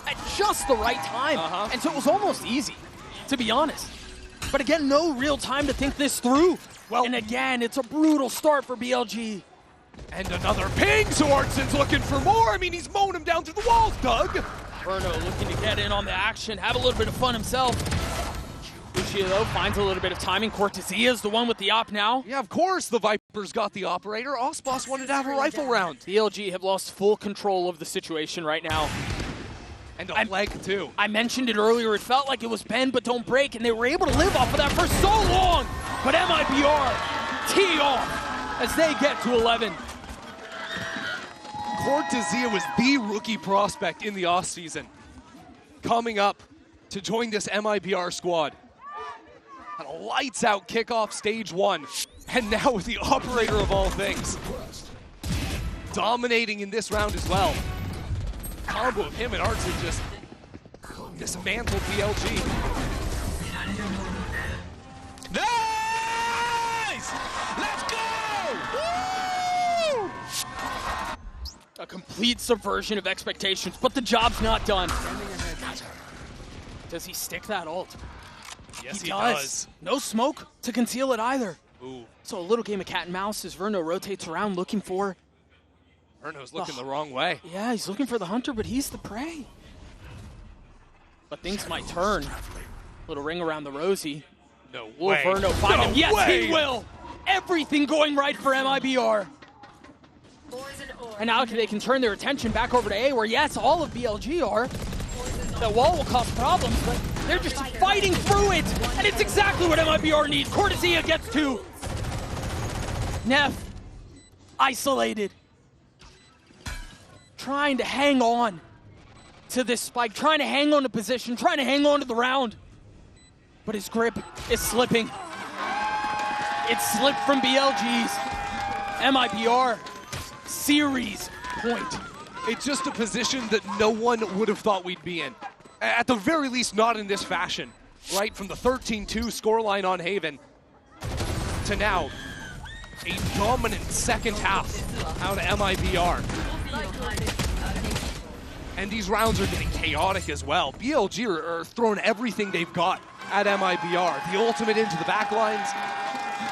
at just the right time. And so it was almost easy, to be honest. But again, no real time to think this through. Well, And again, it's a brutal start for BLG. and another ping, so Artsin's looking for more. I mean, he's mowing him down through the walls, Doug. Verno looking to get in on the action, have a little bit of fun himself. Lucio, though, finds a little bit of timing. Cortezia is the one with the op now. Yeah, of course the Vipers got the operator. Osboss wanted to have a rifle round. BLG have lost full control of the situation right now. And a leg, too. I mentioned it earlier, it felt like it was bend but don't break, and they were able to live off of that for so long. But MIBR tee off as they get to 11. Cortezia was the rookie prospect in the offseason, coming up to join this MIBR squad. Had a lights-out kickoff stage 1, and now with the operator of all things, dominating in this round as well. Combo of him and Artsin just dismantled BLG. Nice! Let's go! Woo! A complete subversion of expectations, but the job's not done. Does he stick that ult? Yes, he does. No smoke to conceal it either. Ooh, So a little game of cat and mouse as Verno rotates around looking for... Verno's looking the wrong way. Yeah, he's looking for the hunter, but he's the prey. But things might turn. Little ring around the rosy. No Will way. Verno find him? Yes, way. he will! Everything going right for MIBR. And now they can turn their attention back over to A, where yes, all of BLG are. The wall will cause problems, but they're just fighting through it. And it's exactly what MIBR needs. Cortezia gets 2. Neff, isolated. Trying to hang on to this spike, trying to hang on to position, trying to hang on to the round. But his grip is slipping. It slipped from BLG's. MIBR, series point. It's just a position that no one would have thought we'd be in. At the very least, not in this fashion. Right, from the 13-2 scoreline on Haven to now, a dominant second half out of MIBR. And these rounds are getting chaotic as well. BLG are throwing everything they've got at MIBR. The ultimate into the back lines.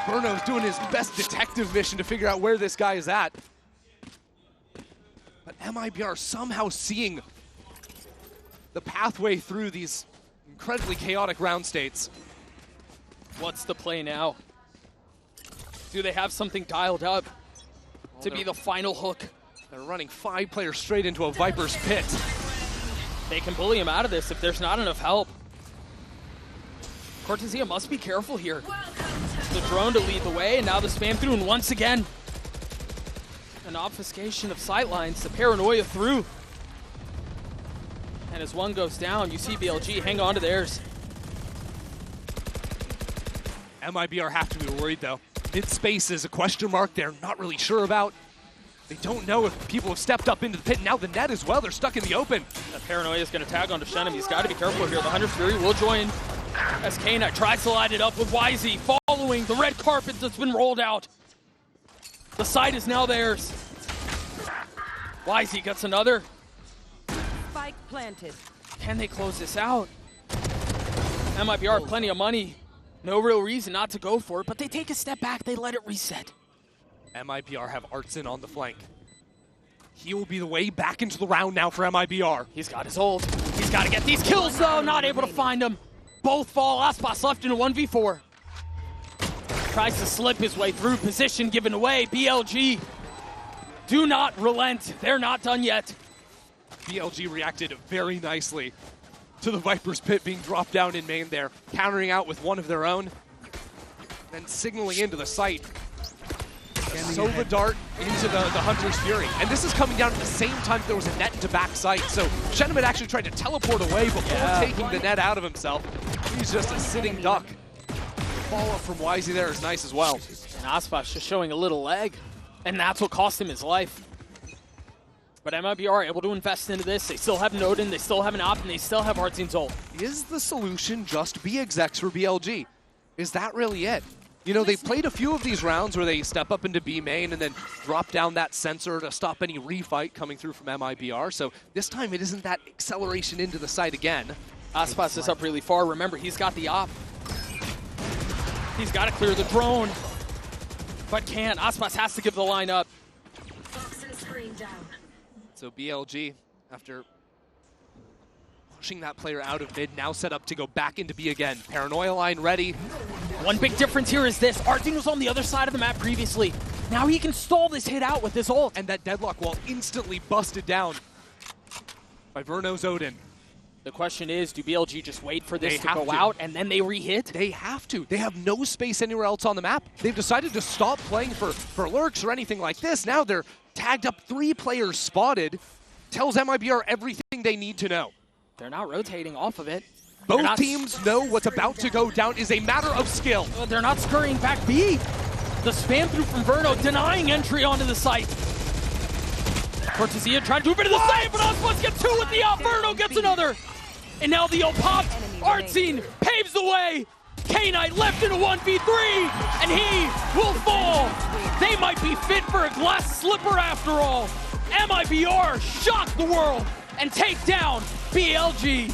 Verno's doing his best detective mission to figure out where this guy is at. But MIBR somehow seeing the pathway through these incredibly chaotic round states. What's the play now? Do they have something dialed up to be the final hook? They're running 5 players straight into a Viper's pit. They can bully him out of this if there's not enough help. Cortezia must be careful here. The drone to lead the way, and now the spam through, and once again, an obfuscation of sightlines, the paranoia through. And as one goes down, you see BLG hang on to theirs. MIBR have to be worried though. Mid-space is a question mark they're not really sure about. They don't know if people have stepped up into the pit. Now the net as well, they're stuck in the open. That paranoia is going to tag onto Shenum. He's got to be careful here. The Hunter's Fury will join as K-Knight tries to line it up with YZ, following the red carpet that's been rolled out. The site is now theirs. YZ gets another. Spike planted. Can they close this out? MIBR have plenty of money. No real reason not to go for it, but they take a step back. They let it reset. MIBR have Artsin on the flank. He will be the way back into the round now for MIBR. He's got his ult. He's got to get these kills, though. Not able to find him. Both fall. Aspas left in a 1v4. Tries to slip his way through. Position given away. BLG do not relent. They're not done yet. BLG reacted very nicely to the Viper's pit being dropped down in main there, countering out with one of their own, then signaling into the site. Sova dart into the Hunter's Fury. And this is coming down at the same time there was a net into back site. So Shenum had actually tried to teleport away before taking the net out of himself. He's just a sitting duck. The follow-up from YZ there is nice as well. And Aspas just showing a little leg, and that's what cost him his life. But MIBR are able to invest into this. They still have Nodin, they still have an op, and they still have Artsin's ult. Is the solution just B execs for BLG? Is that really it? You know, they've played a few of these rounds where they step up into B main and then drop down that sensor to stop any refight coming through from MIBR. So this time it isn't that acceleration into the site again. Aspas is up really far. Remember, he's got the op. He's got to clear the drone. but can't. Aspas has to give the line up. So BLG, after pushing that player out of mid, now set up to go back into B again. Paranoia line ready. One big difference here is this. Artin was on the other side of the map previously. Now he can stall this hit out with his ult. And that deadlock wall instantly busted down by Verno's Odin. The question is, do BLG just wait for this They to have go to. out and then they re-hit? They have to. They have no space anywhere else on the map. They've decided to stop playing for lurks or anything like this. Now they're tagged up, 3 players spotted. Tells MIBR everything they need to know. They're not rotating off of it. Both teams know what's about to go down is a matter of skill. They're not scurrying back B. The spam through from Verno denying entry onto the site. Cortezia trying to do a bit of the save, but Aspas gets 2 with the out. Verno gets another. And now the ult pops. Artsine paves the way. K-Knight left in a 1v3, and he will fall. They might be fit for a glass slipper after all. MIBR shock the world and take down BLG.